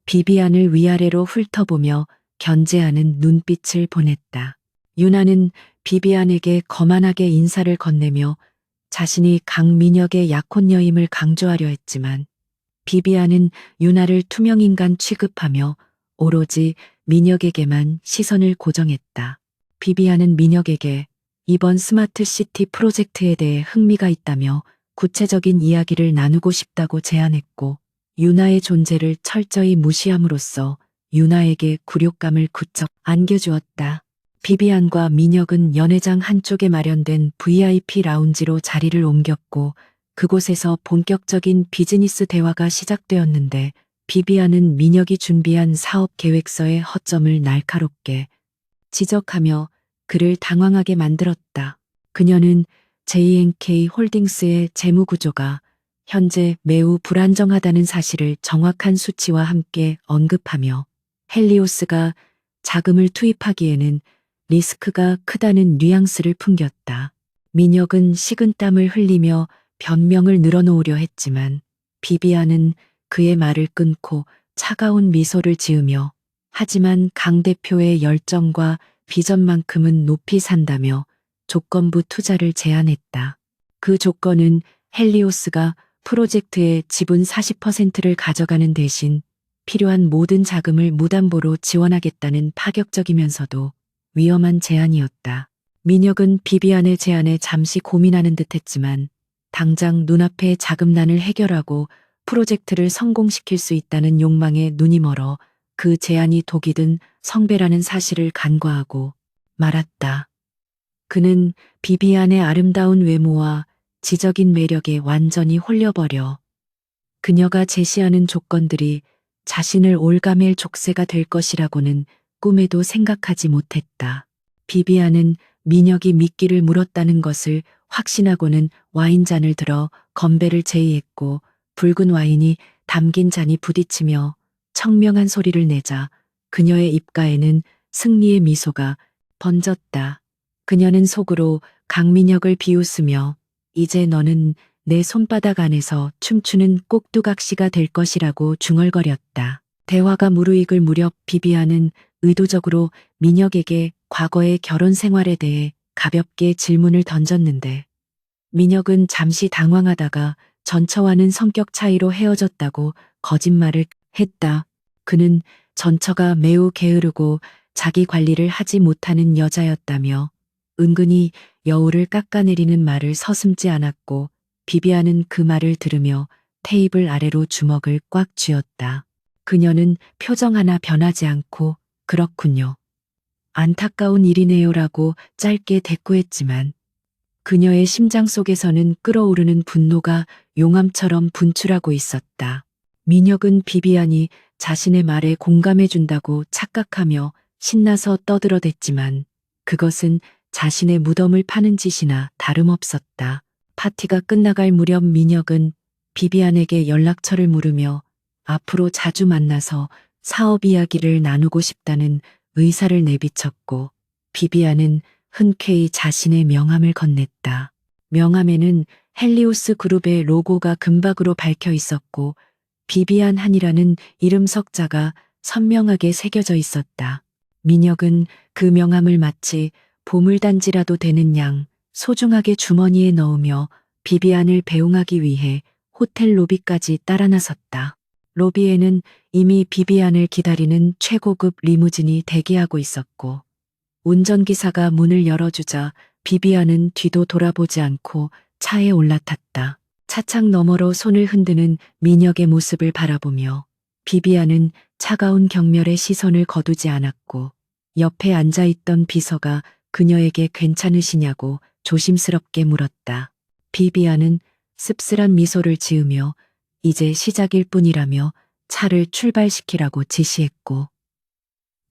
비비안을 위아래로 훑어보며 견제하는 눈빛을 보냈다. 유나는 비비안에게 거만하게 인사를 건네며 자신이 강민혁의 약혼녀임을 강조하려 했지만 비비안은 유나를 투명인간 취급하며 오로지 민혁에게만 시선을 고정했다. 비비안은 민혁에게 이번 스마트시티 프로젝트에 대해 흥미가 있다며 구체적인 이야기를 나누고 싶다고 제안했고 유나의 존재를 철저히 무시함으로써 유나에게 굴욕감을 구쩍 안겨주었다. 비비안과 민혁은 연회장 한쪽에 마련된 VIP 라운지로 자리를 옮겼고 그곳에서 본격적인 비즈니스 대화가 시작되었는데 비비안은 민혁이 준비한 사업 계획서의 허점을 날카롭게 지적하며 그를 당황하게 만들었다. 그녀는 JNK 홀딩스의 재무 구조가 현재 매우 불안정하다는 사실을 정확한 수치와 함께 언급하며 헬리오스가 자금을 투입하기에는 리스크가 크다는 뉘앙스를 풍겼다. 민혁은 식은땀을 흘리며 변명을 늘어놓으려 했지만 비비안은 그의 말을 끊고 차가운 미소를 지으며 하지만 강 대표의 열정과 비전만큼은 높이 산다며 조건부 투자를 제안했다. 그 조건은 헬리오스가 프로젝트의 지분 40%를 가져가는 대신 필요한 모든 자금을 무담보로 지원하겠다는 파격적이면서도 위험한 제안이었다. 민혁은 비비안의 제안에 잠시 고민하는 듯 했지만 당장 눈앞의 자금난을 해결하고 프로젝트를 성공시킬 수 있다는 욕망에 눈이 멀어 그 제안이 독이 든 성배라는 사실을 간과하고 말았다. 그는 비비안의 아름다운 외모와 지적인 매력에 완전히 홀려버려 그녀가 제시하는 조건들이 자신을 올가맬 족쇄가 될 것이라고는 꿈에도 생각하지 못했다. 비비안은 민혁이 미끼를 물었다는 것을 확신하고는 와인잔을 들어 건배를 제의했고 붉은 와인이 담긴 잔이 부딪히며 청명한 소리를 내자 그녀의 입가에는 승리의 미소가 번졌다. 그녀는 속으로 강민혁을 비웃으며 이제 너는 내 손바닥 안에서 춤추는 꼭두각시가 될 것이라고 중얼거렸다. 대화가 무르익을 무렵 비비안은 의도적으로 민혁에게 과거의 결혼 생활에 대해 가볍게 질문을 던졌는데 민혁은 잠시 당황하다가 전처와는 성격 차이로 헤어졌다고 거짓말을 했다. 그는 전처가 매우 게으르고 자기 관리를 하지 못하는 여자였다며 은근히 여우를 깎아내리는 말을 서슴지 않았고 비비안은 그 말을 들으며 테이블 아래로 주먹을 꽉 쥐었다. 그녀는 표정 하나 변하지 않고 그렇군요. 안타까운 일이네요라고 짧게 대꾸했지만 그녀의 심장 속에서는 끓어오르는 분노가 용암처럼 분출하고 있었다. 민혁은 비비안이 자신의 말에 공감해준다고 착각하며 신나서 떠들어댔지만 그것은 자신의 무덤을 파는 짓이나 다름없었다. 파티가 끝나갈 무렵 민혁은 비비안에게 연락처를 물으며 앞으로 자주 만나서 사업 이야기를 나누고 싶다는 의사를 내비쳤고 비비안은 흔쾌히 자신의 명함을 건넸다. 명함에는 헬리오스 그룹의 로고가 금박으로 밝혀 있었고 비비안 한이라는 이름 석자가 선명하게 새겨져 있었다. 민혁은 그 명함을 마치 보물단지라도 되는 양 소중하게 주머니에 넣으며 비비안을 배웅하기 위해 호텔 로비까지 따라 나섰다. 로비에는 이미 비비안을 기다리는 최고급 리무진이 대기하고 있었고 운전기사가 문을 열어주자 비비안은 뒤도 돌아보지 않고 차에 올라탔다. 차창 너머로 손을 흔드는 민혁의 모습을 바라보며 비비안은 차가운 경멸의 시선을 거두지 않았고 옆에 앉아있던 비서가 그녀에게 괜찮으시냐고 조심스럽게 물었다. 비비안은 씁쓸한 미소를 지으며 이제 시작일 뿐이라며 차를 출발시키라고 지시했고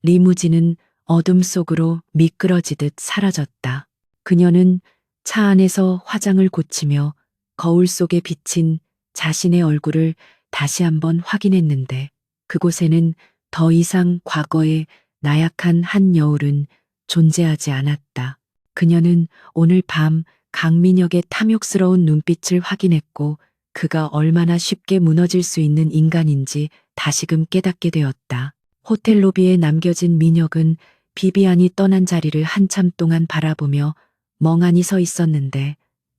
리무진은 어둠 속으로 미끄러지듯 사라졌다. 그녀는 차 안에서 화장을 고치며 거울 속에 비친 자신의 얼굴을 다시 한번 확인했는데 그곳에는 더 이상 과거의 나약한 한 여울은 존재하지 않았다. 그녀는 오늘 밤 강민혁의 탐욕스러운 눈빛을 확인했고 그가 얼마나 쉽게 무너질 수 있는 인간인지 다시금 깨닫게 되었다. 호텔 로비에 남겨진 민혁은 비비안이 떠난 자리를 한참 동안 바라보며 멍하니 서 있었는데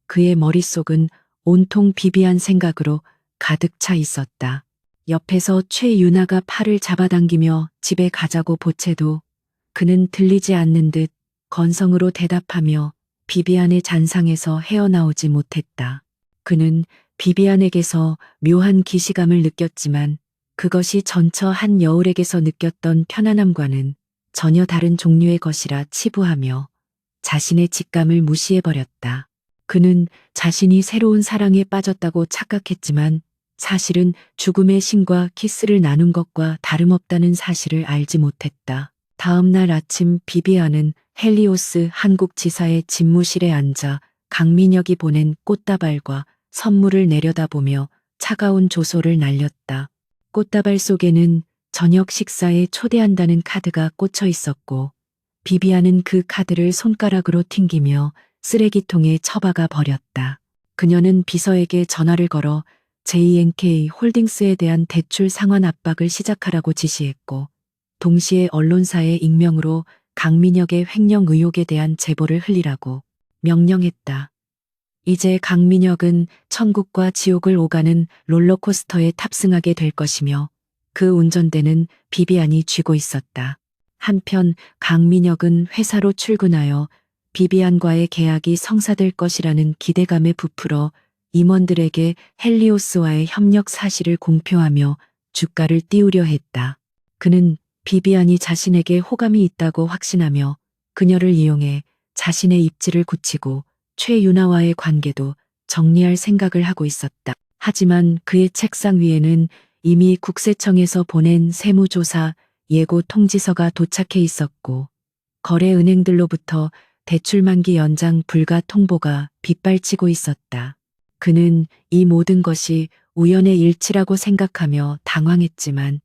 그의 머릿속은 온통 비비안 생각으로 가득 차 있었다. 옆에서 최유나가 팔을 잡아당기며 집에 가자고 보채도 그는 들리지 않는 듯 건성으로 대답하며 비비안의 잔상에서 헤어나오지 못했다. 그는 비비안에게서 묘한 기시감을 느꼈지만 그것이 전처 한 여울에게서 느꼈던 편안함과는 전혀 다른 종류의 것이라 치부하며 자신의 직감을 무시해버렸다. 그는 자신이 새로운 사랑에 빠졌다고 착각했지만 사실은 죽음의 신과 키스를 나눈 것과 다름없다는 사실을 알지 못했다. 다음 날 아침 비비안은 헬리오스 한국 지사의 집무실에 앉아 강민혁이 보낸 꽃다발과 선물을 내려다보며 차가운 조소를 날렸다. 꽃다발 속에는 저녁 식사에 초대한다는 카드가 꽂혀 있었고 비비안은 그 카드를 손가락으로 튕기며 쓰레기통에 처박아 버렸다. 그녀는 비서에게 전화를 걸어 JNK 홀딩스에 대한 대출 상환 압박을 시작하라고 지시했고 동시에 언론사의 익명으로 강민혁의 횡령 의혹에 대한 제보를 흘리라고 명령했다. 이제 강민혁은 천국과 지옥을 오가는 롤러코스터에 탑승하게 될 것이며 그 운전대는 비비안이 쥐고 있었다. 한편 강민혁은 회사로 출근하여 비비안과의 계약이 성사될 것이라는 기대감에 부풀어 임원들에게 헬리오스와의 협력 사실을 공표하며 주가를 띄우려 했다. 그는 비비안이 자신에게 호감이 있다고 확신하며 그녀를 이용해 자신의 입지를 굳히고 최윤아와의 관계도 정리할 생각을 하고 있었다. 하지만 그의 책상 위에는 이미 국세청에서 보낸 세무조사 예고 통지서가 도착해 있었고 거래은행들로부터 대출 만기 연장 불가 통보가 빗발치고 있었다. 그는 이 모든 것이 우연의 일치라고 생각하며 당황했지만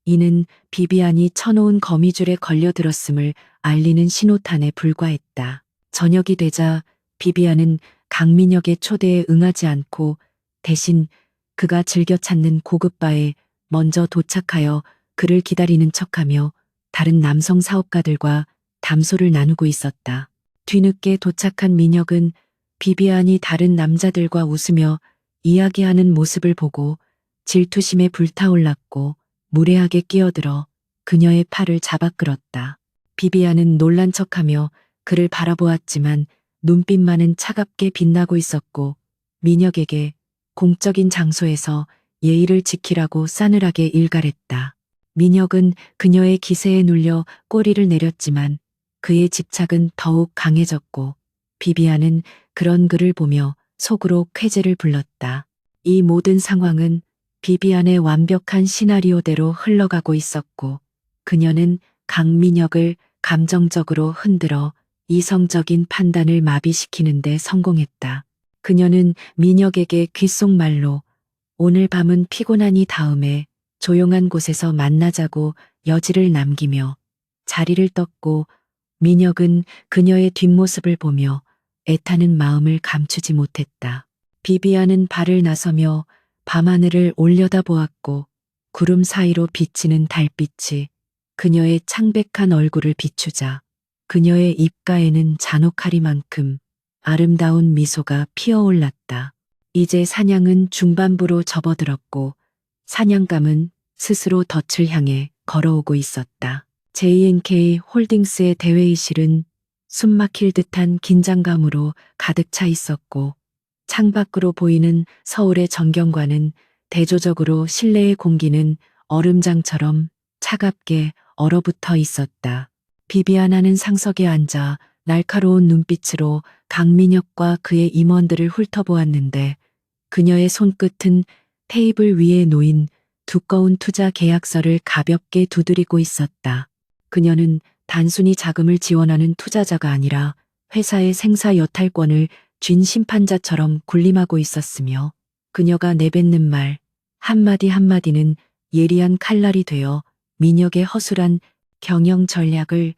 이는 비비안이 쳐놓은 거미줄에 걸려들었음을 알리는 신호탄에 불과했다. 저녁이 되자 비비안은 강민혁의 초대에 응하지 않고 대신 그가 즐겨 찾는 고급 바에 먼저 도착하여 그를 기다리는 척하며 다른 남성 사업가들과 담소를 나누고 있었다. 뒤늦게 도착한 민혁은 비비안이 다른 남자들과 웃으며 이야기하는 모습을 보고 질투심에 불타올랐고 무례하게 끼어들어 그녀의 팔을 잡아 끌었다. 비비안은 놀란 척하며 그를 바라보았지만 눈빛만은 차갑게 빛나고 있었고 민혁에게 공적인 장소에서 예의를 지키라고 싸늘하게 일갈했다. 민혁은 그녀의 기세에 눌려 꼬리를 내렸지만 그의 집착은 더욱 강해졌고 비비안은 그런 그를 보며 속으로 쾌재를 불렀다. 이 모든 상황은 비비안의 완벽한 시나리오대로 흘러가고 있었고 그녀는 강민혁을 감정적으로 흔들어 이성적인 판단을 마비시키는 데 성공했다. 그녀는 민혁에게 귓속말로 오늘 밤은 피곤하니 다음에 조용한 곳에서 만나자고 여지를 남기며 자리를 떴고 민혁은 그녀의 뒷모습을 보며 애타는 마음을 감추지 못했다. 비비안은 발을 나서며 밤하늘을 올려다보았고 구름 사이로 비치는 달빛이 그녀의 창백한 얼굴을 비추자 그녀의 입가에는 잔혹하리만큼 아름다운 미소가 피어올랐다. 이제 사냥은 중반부로 접어들었고 사냥감은 스스로 덫을 향해 걸어오고 있었다. JNK 홀딩스의 대회의실은 숨막힐 듯한 긴장감으로 가득 차 있었고 창밖으로 보이는 서울의 전경관은 대조적으로 실내의 공기는 얼음장처럼 차갑게 얼어붙어 있었다. 비비안하는 상석에 앉아 날카로운 눈빛으로 강민혁과 그의 임원들을 훑어보았는데 그녀의 손끝은 테이블 위에 놓인 두꺼운 투자 계약서를 가볍게 두드리고 있었다. 그녀는 단순히 자금을 지원하는 투자자가 아니라 회사의 생사 여탈권을 쥔 심판자처럼 군림하고 있었으며 그녀가 내뱉는 말 한마디 한마디는 예리한 칼날이 되어 민혁의 허술한 경영 전략을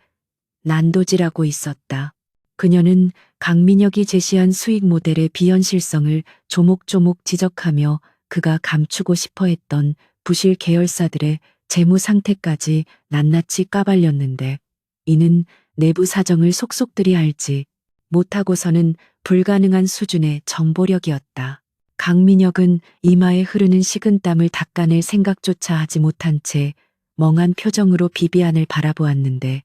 난도질하고 있었다. 그녀는 강민혁이 제시한 수익 모델의 비현실성을 조목조목 지적하며 그가 감추고 싶어 했던 부실 계열사들의 재무 상태까지 낱낱이 까발렸는데 이는 내부 사정을 속속들이 알지 못하고서는 불가능한 수준의 정보력이었다. 강민혁은 이마에 흐르는 식은땀을 닦아낼 생각조차 하지 못한 채 멍한 표정으로 비비안을 바라보았는데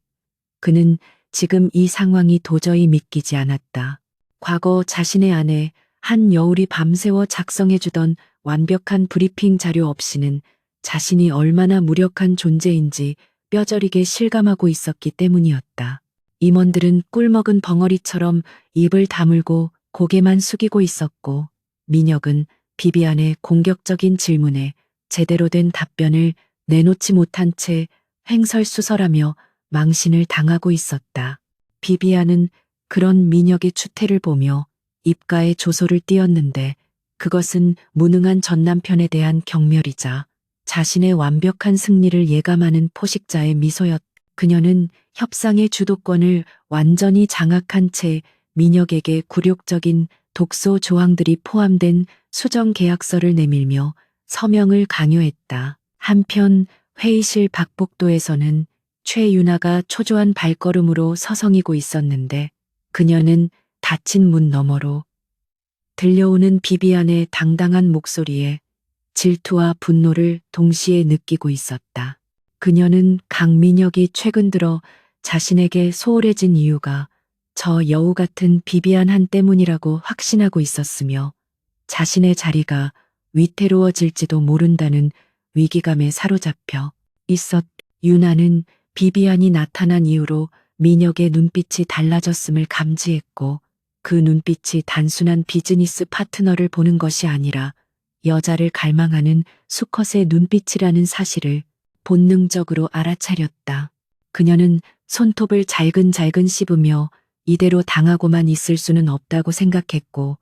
그는 지금 이 상황이 도저히 믿기지 않았다. 과거 자신의 아내 한여울이 밤새워 작성해주던 완벽한 브리핑 자료 없이는 자신이 얼마나 무력한 존재인지 뼈저리게 실감하고 있었기 때문이었다. 임원들은 꿀먹은 벙어리처럼 입을 다물고 고개만 숙이고 있었고 민혁은 비비안의 공격적인 질문에 제대로 된 답변을 내놓지 못한 채 횡설수설하며 망신을 당하고 있었다. 비비안은 그런 민혁의 추태를 보며 입가에 조소를 띄었는데 그것은 무능한 전남편에 대한 경멸이자 자신의 완벽한 승리를 예감하는 포식자의 미소였다. 그녀는 협상의 주도권을 완전히 장악한 채 민혁에게 굴욕적인 독소 조항들이 포함된 수정 계약서를 내밀며 서명을 강요했다. 한편 회의실 박복도에서는 최윤아가 초조한 발걸음으로 서성이고 있었는데 그녀는 닫힌 문 너머로 들려오는 비비안의 당당한 목소리에 질투와 분노를 동시에 느끼고 있었다. 그녀는 강민혁이 최근 들어 자신에게 소홀해진 이유가 저 여우 같은 비비안한 때문이라고 확신하고 있었으며 자신의 자리가 위태로워질지도 모른다는 위기감에 사로잡혀 있었다. 유나는 비비안이 나타난 이후로 민혁의 눈빛이 달라졌음을 감지했고 그 눈빛이 단순한 비즈니스 파트너를 보는 것이 아니라 여자를 갈망하는 수컷의 눈빛이라는 사실을 본능적으로 알아차렸다. 그녀는 손톱을 잘근잘근 씹으며 이대로 당하고만 있을 수는 없다고 생각했고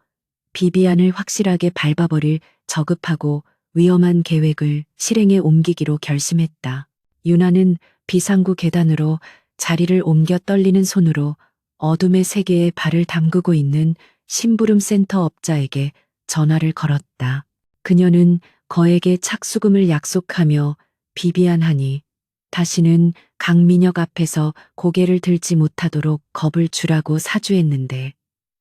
비비안을 확실하게 밟아버릴 저급하고 위험한 계획을 실행에 옮기기로 결심했다. 유나는 비상구 계단으로 자리를 옮겨 떨리는 손으로 어둠의 세계에 발을 담그고 있는 심부름 센터 업자에게 전화를 걸었다. 그녀는 거액의 착수금을 약속하며 비비안하니 다시는 강민혁 앞에서 고개를 들지 못하도록 겁을 주라고 사주했는데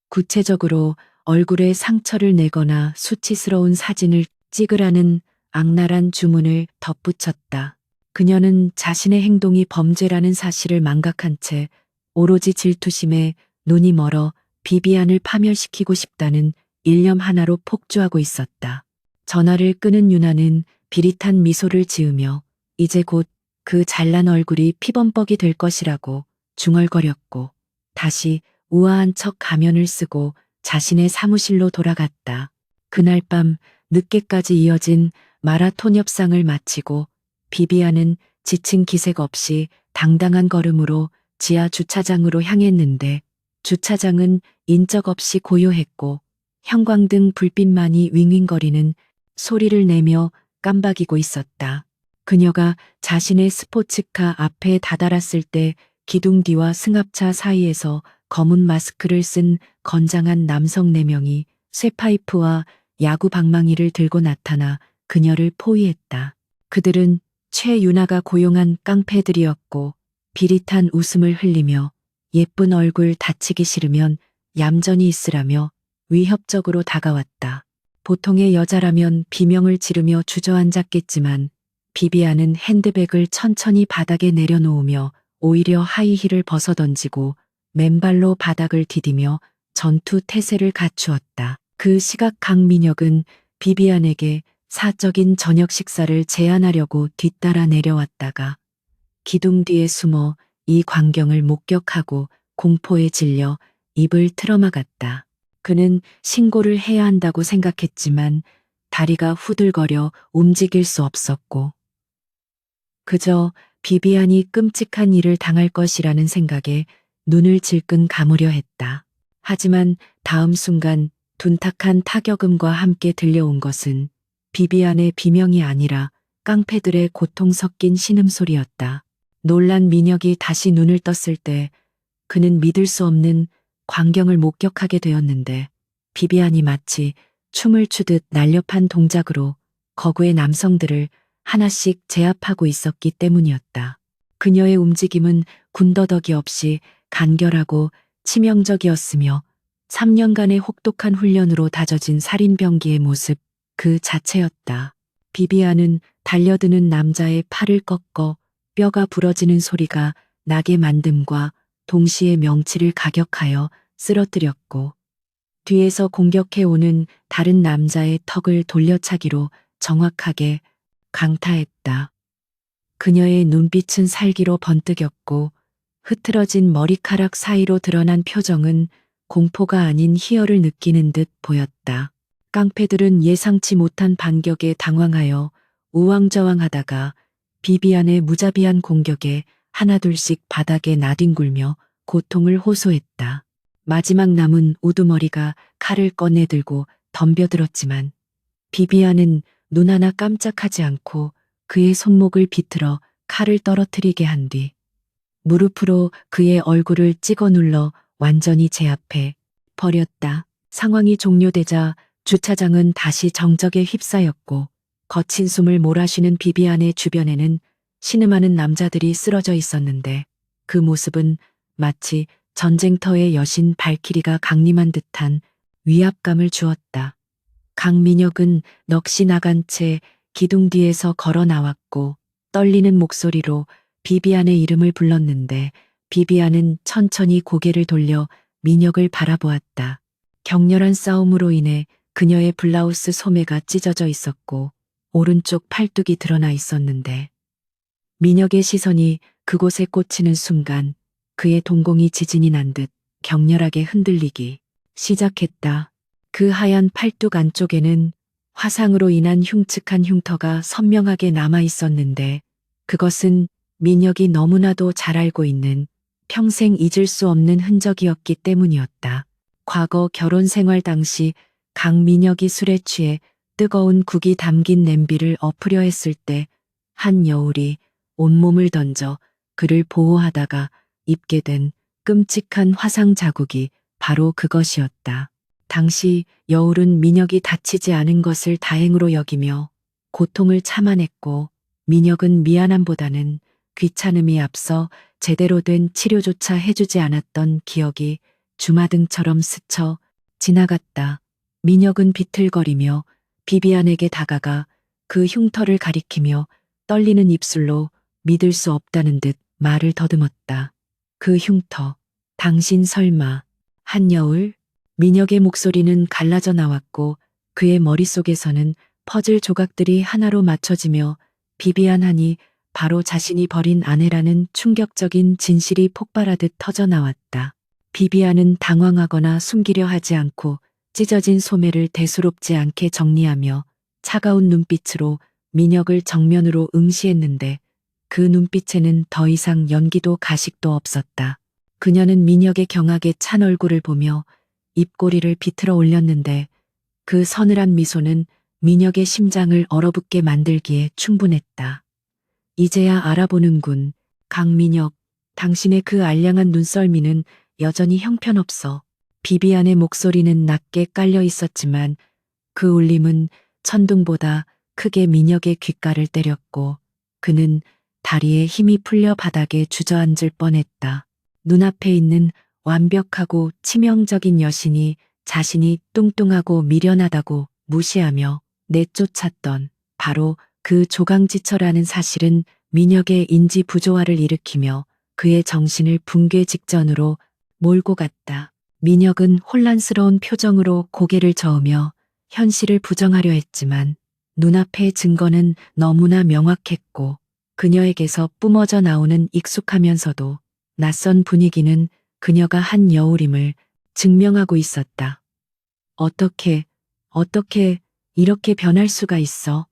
구체적으로 얼굴에 상처를 내거나 수치스러운 사진을 찍으라는 악랄한 주문을 덧붙였다. 그녀는 자신의 행동이 범죄라는 사실을 망각한 채 오로지 질투심에 눈이 멀어 비비안을 파멸시키고 싶다는 일념 하나로 폭주하고 있었다. 전화를 끄는 유나는 비릿한 미소를 지으며 이제 곧 그 잘난 얼굴이 피범벅이 될 것이라고 중얼거렸고 다시 우아한 척 가면을 쓰고 자신의 사무실로 돌아갔다. 그날 밤 늦게까지 이어진 마라톤 협상을 마치고 비비안은 지친 기색 없이 당당한 걸음으로 지하 주차장으로 향했는데 주차장은 인적 없이 고요했고 형광등 불빛만이 윙윙거리는 소리를 내며 깜박이고 있었다. 그녀가 자신의 스포츠카 앞에 다다랐을 때 기둥 뒤와 승합차 사이에서 검은 마스크를 쓴 건장한 남성 4명이 쇠파이프와 야구 방망이를 들고 나타나 그녀를 포위했다. 그들은 최윤아가 고용한 깡패들이었고 비릿한 웃음을 흘리며 예쁜 얼굴 다치기 싫으면 얌전히 있으라며 위협적으로 다가왔다. 보통의 여자라면 비명을 지르며 주저앉았겠지만 비비안은 핸드백을 천천히 바닥에 내려놓으며 오히려 하이힐을 벗어던지고 맨발로 바닥을 디디며 전투 태세를 갖추었다. 그 시각 강민혁은 비비안에게 사적인 저녁 식사를 제안하려고 뒤따라 내려왔다가 기둥 뒤에 숨어 이 광경을 목격하고 공포에 질려 입을 틀어막았다. 그는 신고를 해야 한다고 생각했지만 다리가 후들거려 움직일 수 없었고 그저 비비안이 끔찍한 일을 당할 것이라는 생각에 눈을 질끈 감으려 했다. 하지만 다음 순간 둔탁한 타격음과 함께 들려온 것은 비비안의 비명이 아니라 깡패들의 고통 섞인 신음소리였다. 놀란 민혁이 다시 눈을 떴을 때 그는 믿을 수 없는 광경을 목격하게 되었는데 비비안이 마치 춤을 추듯 날렵한 동작으로 거구의 남성들을 하나씩 제압하고 있었기 때문이었다. 그녀의 움직임은 군더더기 없이 간결하고 치명적이었으며 3년간의 혹독한 훈련으로 다져진 살인병기의 모습 그 자체였다. 비비안은 달려드는 남자의 팔을 꺾어 뼈가 부러지는 소리가 나게 만듦과 동시에 명치를 가격하여 쓰러뜨렸고 뒤에서 공격해오는 다른 남자의 턱을 돌려차기로 정확하게 강타했다. 그녀의 눈빛은 살기로 번뜩였고 흐트러진 머리카락 사이로 드러난 표정은 공포가 아닌 희열을 느끼는 듯 보였다. 깡패들은 예상치 못한 반격에 당황하여 우왕좌왕하다가 비비안의 무자비한 공격에 하나둘씩 바닥에 나뒹굴며 고통을 호소했다. 마지막 남은 우두머리가 칼을 꺼내들고 덤벼들었지만 비비안은 눈 하나 깜짝하지 않고 그의 손목을 비틀어 칼을 떨어뜨리게 한 뒤 무릎으로 그의 얼굴을 찍어 눌러 완전히 제압해 버렸다. 상황이 종료되자 주차장은 다시 정적에 휩싸였고 거친 숨을 몰아쉬는 비비안의 주변에는 신음하는 남자들이 쓰러져 있었는데 그 모습은 마치 전쟁터의 여신 발키리가 강림한 듯한 위압감을 주었다. 강민혁은 넋이 나간 채 기둥 뒤에서 걸어 나왔고 떨리는 목소리로 비비안의 이름을 불렀는데 비비안은 천천히 고개를 돌려 민혁을 바라보았다. 격렬한 싸움으로 인해 그녀의 블라우스 소매가 찢어져 있었고 오른쪽 팔뚝이 드러나 있었는데 민혁의 시선이 그곳에 꽂히는 순간 그의 동공이 지진이 난 듯 격렬하게 흔들리기 시작했다. 그 하얀 팔뚝 안쪽에는 화상으로 인한 흉측한 흉터가 선명하게 남아 있었는데 그것은 민혁이 너무나도 잘 알고 있는 평생 잊을 수 없는 흔적이었기 때문이었다. 과거 결혼 생활 당시 강민혁이 술에 취해 뜨거운 국이 담긴 냄비를 엎으려 했을 때 한 여울이 온몸을 던져 그를 보호하다가 입게 된 끔찍한 화상 자국이 바로 그것이었다. 당시 여울은 민혁이 다치지 않은 것을 다행으로 여기며 고통을 참아냈고 민혁은 미안함보다는 귀찮음이 앞서 제대로 된 치료조차 해주지 않았던 기억이 주마등처럼 스쳐 지나갔다. 민혁은 비틀거리며 비비안에게 다가가 그 흉터를 가리키며 떨리는 입술로 믿을 수 없다는 듯 말을 더듬었다. 그 흉터, 당신 설마 한여울? 민혁의 목소리는 갈라져 나왔고 그의 머릿속에서는 퍼즐 조각들이 하나로 맞춰지며 비비안 하니 바로 자신이 버린 아내라는 충격적인 진실이 폭발하듯 터져 나왔다. 비비안은 당황하거나 숨기려 하지 않고 찢어진 소매를 대수롭지 않게 정리하며 차가운 눈빛으로 민혁을 정면으로 응시했는데 그 눈빛에는 더 이상 연기도 가식도 없었다. 그녀는 민혁의 경악에 찬 얼굴을 보며 입꼬리를 비틀어 올렸는데 그 서늘한 미소는 민혁의 심장을 얼어붙게 만들기에 충분했다. 이제야 알아보는군. 강민혁, 당신의 그 알량한 눈썰미는 여전히 형편없어. 비비안의 목소리는 낮게 깔려 있었지만 그 울림은 천둥보다 크게 민혁의 귓가를 때렸고 그는 다리에 힘이 풀려 바닥에 주저앉을 뻔했다. 눈앞에 있는 완벽하고 치명적인 여신이 자신이 뚱뚱하고 미련하다고 무시하며 내쫓았던 바로 그 조강지처라는 사실은 민혁의 인지 부조화를 일으키며 그의 정신을 붕괴 직전으로 몰고 갔다. 민혁은 혼란스러운 표정으로 고개를 저으며 현실을 부정하려 했지만 눈앞의 증거는 너무나 명확했고 그녀에게서 뿜어져 나오는 익숙하면서도 낯선 분위기는 그녀가 한 여울임을 증명하고 있었다. 어떻게 이렇게 변할 수가 있어?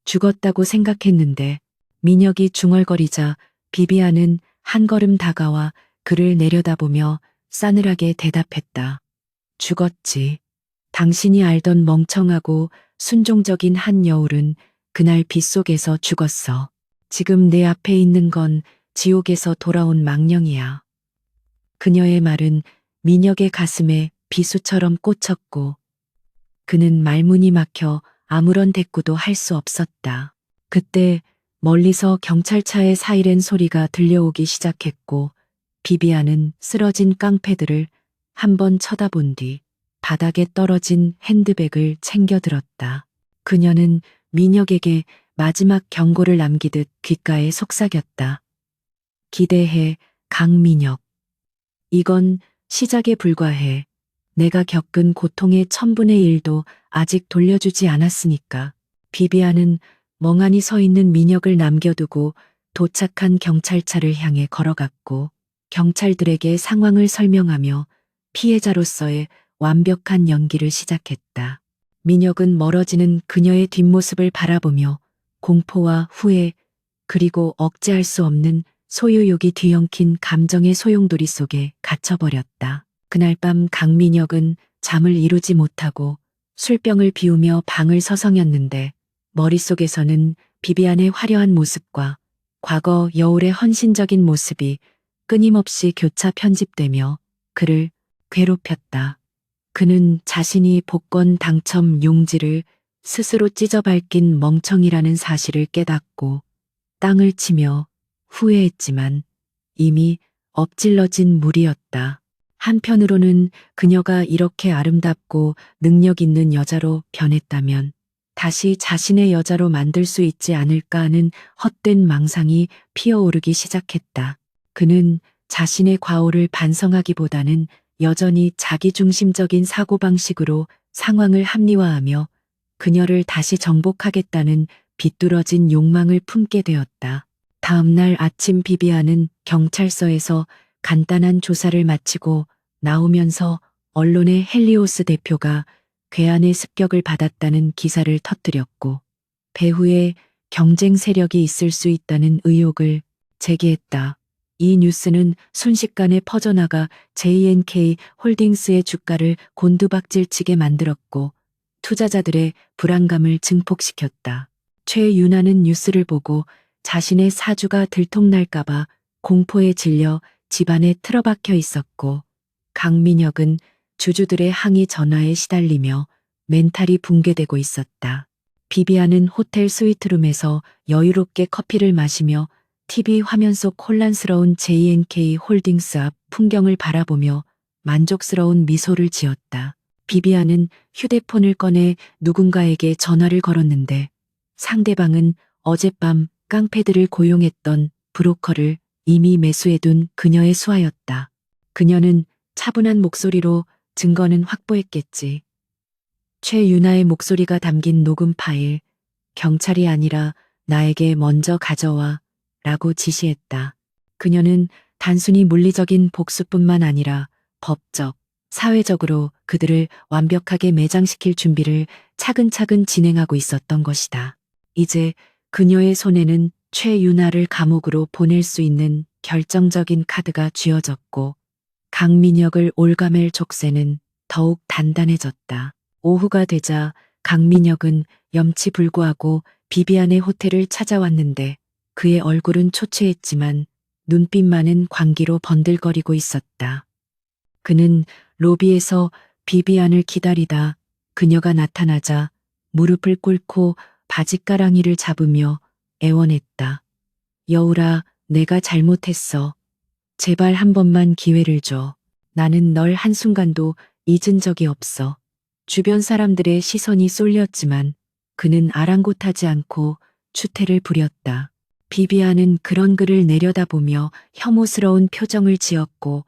죽었다고 생각했는데 민혁이 중얼거리자 비비안은 한 걸음 다가와 그를 내려다보며 싸늘하게 대답했다. 죽었지. 당신이 알던 멍청하고 순종적인 한 여울은 그날 빗속에서 죽었어. 지금 내 앞에 있는 건 지옥에서 돌아온 망령이야. 그녀의 말은 민혁의 가슴에 비수처럼 꽂혔고 그는 말문이 막혀 아무런 대꾸도 할 수 없었다. 그때 멀리서 경찰차의 사이렌 소리가 들려오기 시작했고 비비안은 쓰러진 깡패들을 한번 쳐다본 뒤 바닥에 떨어진 핸드백을 챙겨 들었다. 그녀는 민혁에게 마지막 경고를 남기듯 귓가에 속삭였다. 기대해, 강민혁. 이건 시작에 불과해. 내가 겪은 고통의 1000분의 1도 아직 돌려주지 않았으니까. 비비안은 멍하니 서 있는 민혁을 남겨두고 도착한 경찰차를 향해 걸어갔고 경찰들에게 상황을 설명하며 피해자로서의 완벽한 연기를 시작했다. 민혁은 멀어지는 그녀의 뒷모습을 바라보며 공포와 후회 그리고 억제할 수 없는 소유욕이 뒤엉킨 감정의 소용돌이 속에 갇혀버렸다. 그날 밤 강민혁은 잠을 이루지 못하고 술병을 비우며 방을 서성였는데 머릿속에서는 비비안의 화려한 모습과 과거 여울의 헌신적인 모습이 끊임없이 교차 편집되며 그를 괴롭혔다. 그는 자신이 복권 당첨 용지를 스스로 찢어 밝힌 멍청이라는 사실을 깨닫고 땅을 치며 후회했지만 이미 엎질러진 물이었다. 한편으로는 그녀가 이렇게 아름답고 능력 있는 여자로 변했다면 다시 자신의 여자로 만들 수 있지 않을까 하는 헛된 망상이 피어오르기 시작했다. 그는 자신의 과오를 반성하기보다는 여전히 자기중심적인 사고방식으로 상황을 합리화하며 그녀를 다시 정복하겠다는 비뚤어진 욕망을 품게 되었다. 다음 날 아침 비비안은 경찰서에서 간단한 조사를 마치고 나오면서 언론의 헬리오스 대표가 괴한의 습격을 받았다는 기사를 터뜨렸고 배후에 경쟁 세력이 있을 수 있다는 의혹을 제기했다. 이 뉴스는 순식간에 퍼져나가 JNK 홀딩스의 주가를 곤두박질치게 만들었고 투자자들의 불안감을 증폭시켰다. 최윤아는 뉴스를 보고 자신의 사주가 들통날까봐 공포에 질려 집안에 틀어박혀 있었고 강민혁은 주주들의 항의 전화에 시달리며 멘탈이 붕괴되고 있었다. 비비안은 호텔 스위트룸에서 여유롭게 커피를 마시며 TV 화면 속 혼란스러운 JNK 홀딩스 앞 풍경을 바라보며 만족스러운 미소를 지었다. 비비안은 휴대폰을 꺼내 누군가에게 전화를 걸었는데 상대방은 어젯밤 깡패들을 고용했던 브로커를 이미 매수해둔 그녀의 수하였다. 그녀는 차분한 목소리로 증거는 확보했겠지. 최윤아의 목소리가 담긴 녹음 파일, 경찰이 아니라 나에게 먼저 가져와 라고 지시했다. 그녀는 단순히 물리적인 복수뿐만 아니라 법적, 사회적으로 그들을 완벽하게 매장시킬 준비를 차근차근 진행하고 있었던 것이다. 이제 그녀의 손에는 최윤아를 감옥으로 보낼 수 있는 결정적인 카드가 쥐어졌고 강민혁을 올가맬 족쇄는 더욱 단단해졌다. 오후가 되자 강민혁은 염치불구하고 비비안의 호텔을 찾아왔는데 그의 얼굴은 초췌했지만 눈빛만은 광기로 번들거리고 있었다. 그는 로비에서 비비안을 기다리다 그녀가 나타나자 무릎을 꿇고 바짓가랑이를 잡으며 애원했다. 여울아, 내가 잘못했어. 제발 한 번만 기회를 줘. 나는 널 한순간도 잊은 적이 없어. 주변 사람들의 시선이 쏠렸지만 그는 아랑곳하지 않고 추태를 부렸다. 비비안은 그런 그를 내려다보며 혐오스러운 표정을 지었고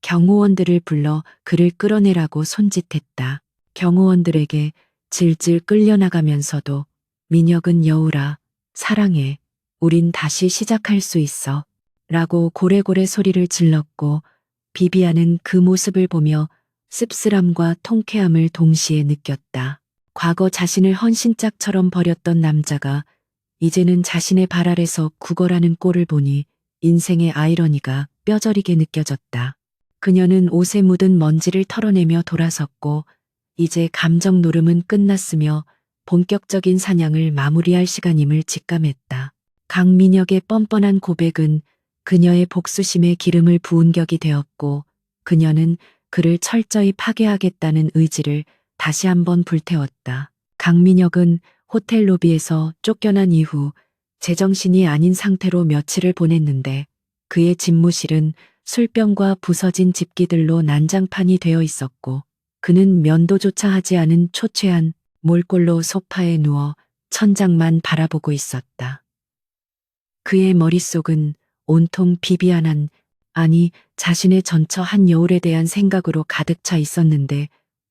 경호원들을 불러 그를 끌어내라고 손짓했다. 경호원들에게 질질 끌려나가면서도 민혁은 여울아, 사랑해. 우린 다시 시작할 수 있어. 라고 고래고래 소리를 질렀고 비비안은 그 모습을 보며 씁쓸함과 통쾌함을 동시에 느꼈다. 과거 자신을 헌신짝처럼 버렸던 남자가 이제는 자신의 발 아래서 구걸하는 꼴을 보니 인생의 아이러니가 뼈저리게 느껴졌다. 그녀는 옷에 묻은 먼지를 털어내며 돌아섰고 이제 감정 노름은 끝났으며 본격적인 사냥을 마무리할 시간임을 직감했다. 강민혁의 뻔뻔한 고백은 그녀의 복수심에 기름을 부은 격이 되었고 그녀는 그를 철저히 파괴하겠다는 의지를 다시 한번 불태웠다. 강민혁은 호텔 로비에서 쫓겨난 이후 제정신이 아닌 상태로 며칠을 보냈는데 그의 집무실은 술병과 부서진 집기들로 난장판이 되어 있었고 그는 면도조차 하지 않은 초췌한 몰골로 소파에 누워 천장만 바라보고 있었다. 그의 머릿속은 온통 비비안한, 아니 자신의 전처 한여울에 대한 생각으로 가득 차 있었는데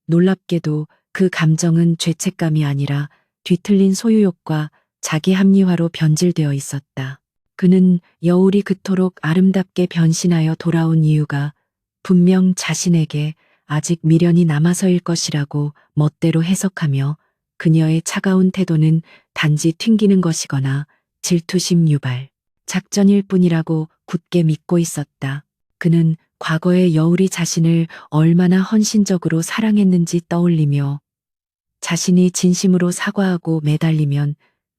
놀랍게도 그 감정은 죄책감이 아니라 뒤틀린 소유욕과 자기 합리화로 변질되어 있었다. 그는 여울이 그토록 아름답게 변신하여 돌아온 이유가 분명 자신에게 아직 미련이 남아서일 것이라고 멋대로 해석하며 그녀의 차가운 태도는 단지 튕기는 것이거나 질투심 유발, 작전일 뿐이라고 굳게 믿고 있었다. 그는 과거의 여울이 자신을 얼마나 헌신적으로 사랑했는지 떠올리며 자신이 진심으로 사과하고 매달리면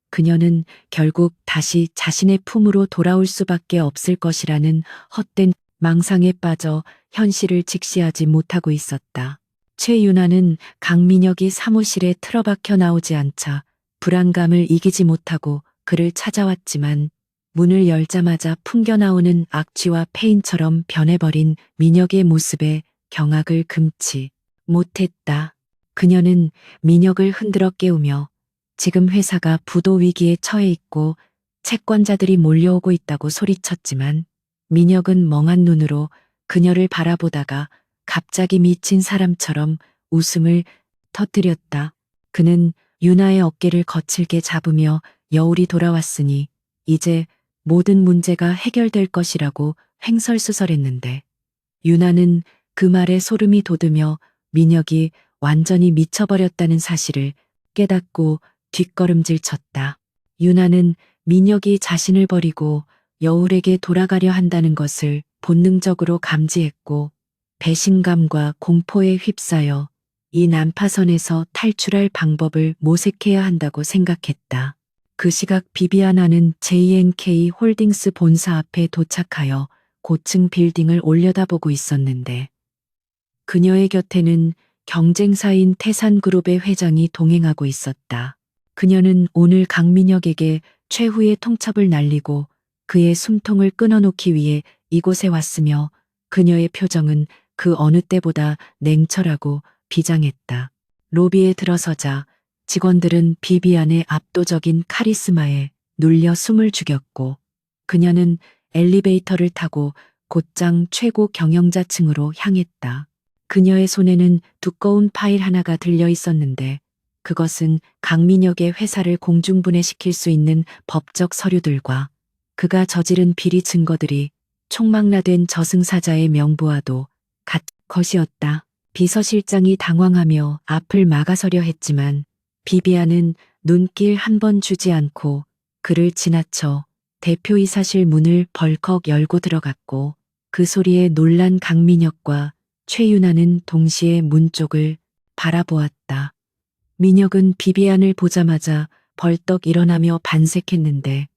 그녀는 결국 다시 자신의 품으로 돌아올 수밖에 없을 것이라는 헛된 망상에 빠져 현실을 직시하지 못하고 있었다. 최윤아는 강민혁이 사무실에 틀어박혀 나오지 않자 불안감을 이기지 못하고 그를 찾아왔지만 문을 열자마자 풍겨나오는 악취와 폐인처럼 변해버린 민혁의 모습에 경악을 금치 못했다. 그녀는 민혁을 흔들어 깨우며 지금 회사가 부도 위기에 처해 있고 채권자들이 몰려오고 있다고 소리쳤지만 민혁은 멍한 눈으로 그녀를 바라보다가 갑자기 미친 사람처럼 웃음을 터뜨렸다. 그는 유나의 어깨를 거칠게 잡으며 여울이 돌아왔으니 이제 모든 문제가 해결될 것이라고 횡설수설했는데 유나는 그 말에 소름이 돋으며 민혁이 완전히 미쳐버렸다는 사실을 깨닫고 뒷걸음질 쳤다. 유나는 민혁이 자신을 버리고 여울에게 돌아가려 한다는 것을 본능적으로 감지했고 배신감과 공포에 휩싸여 이 난파선에서 탈출할 방법을 모색해야 한다고 생각했다. 그 시각 비비아나는 JNK 홀딩스 본사 앞에 도착하여 고층 빌딩을 올려다보고 있었는데 그녀의 곁에는 경쟁사인 태산그룹의 회장이 동행하고 있었다. 그녀는 오늘 강민혁에게 최후의 통첩을 날리고 그의 숨통을 끊어놓기 위해 이곳에 왔으며 그녀의 표정은 그 어느 때보다 냉철하고 비장했다. 로비에 들어서자 직원들은 비비안의 압도적인 카리스마에 눌려 숨을 죽였고 그녀는 엘리베이터를 타고 곧장 최고 경영자층으로 향했다. 그녀의 손에는 두꺼운 파일 하나가 들려 있었는데 그것은 강민혁의 회사를 공중분해시킬 수 있는 법적 서류들과 그가 저지른 비리 증거들이 총망라된 저승사자의 명부와도 같은 것이었다. 비서실장이 당황하며 앞을 막아서려 했지만 비비안은 눈길 한 번 주지 않고 그를 지나쳐 대표이사실 문을 벌컥 열고 들어갔고 그 소리에 놀란 강민혁과 최윤아는 동시에 문 쪽을 바라보았다. 민혁은 비비안을 보자마자 벌떡 일어나며 반색했는데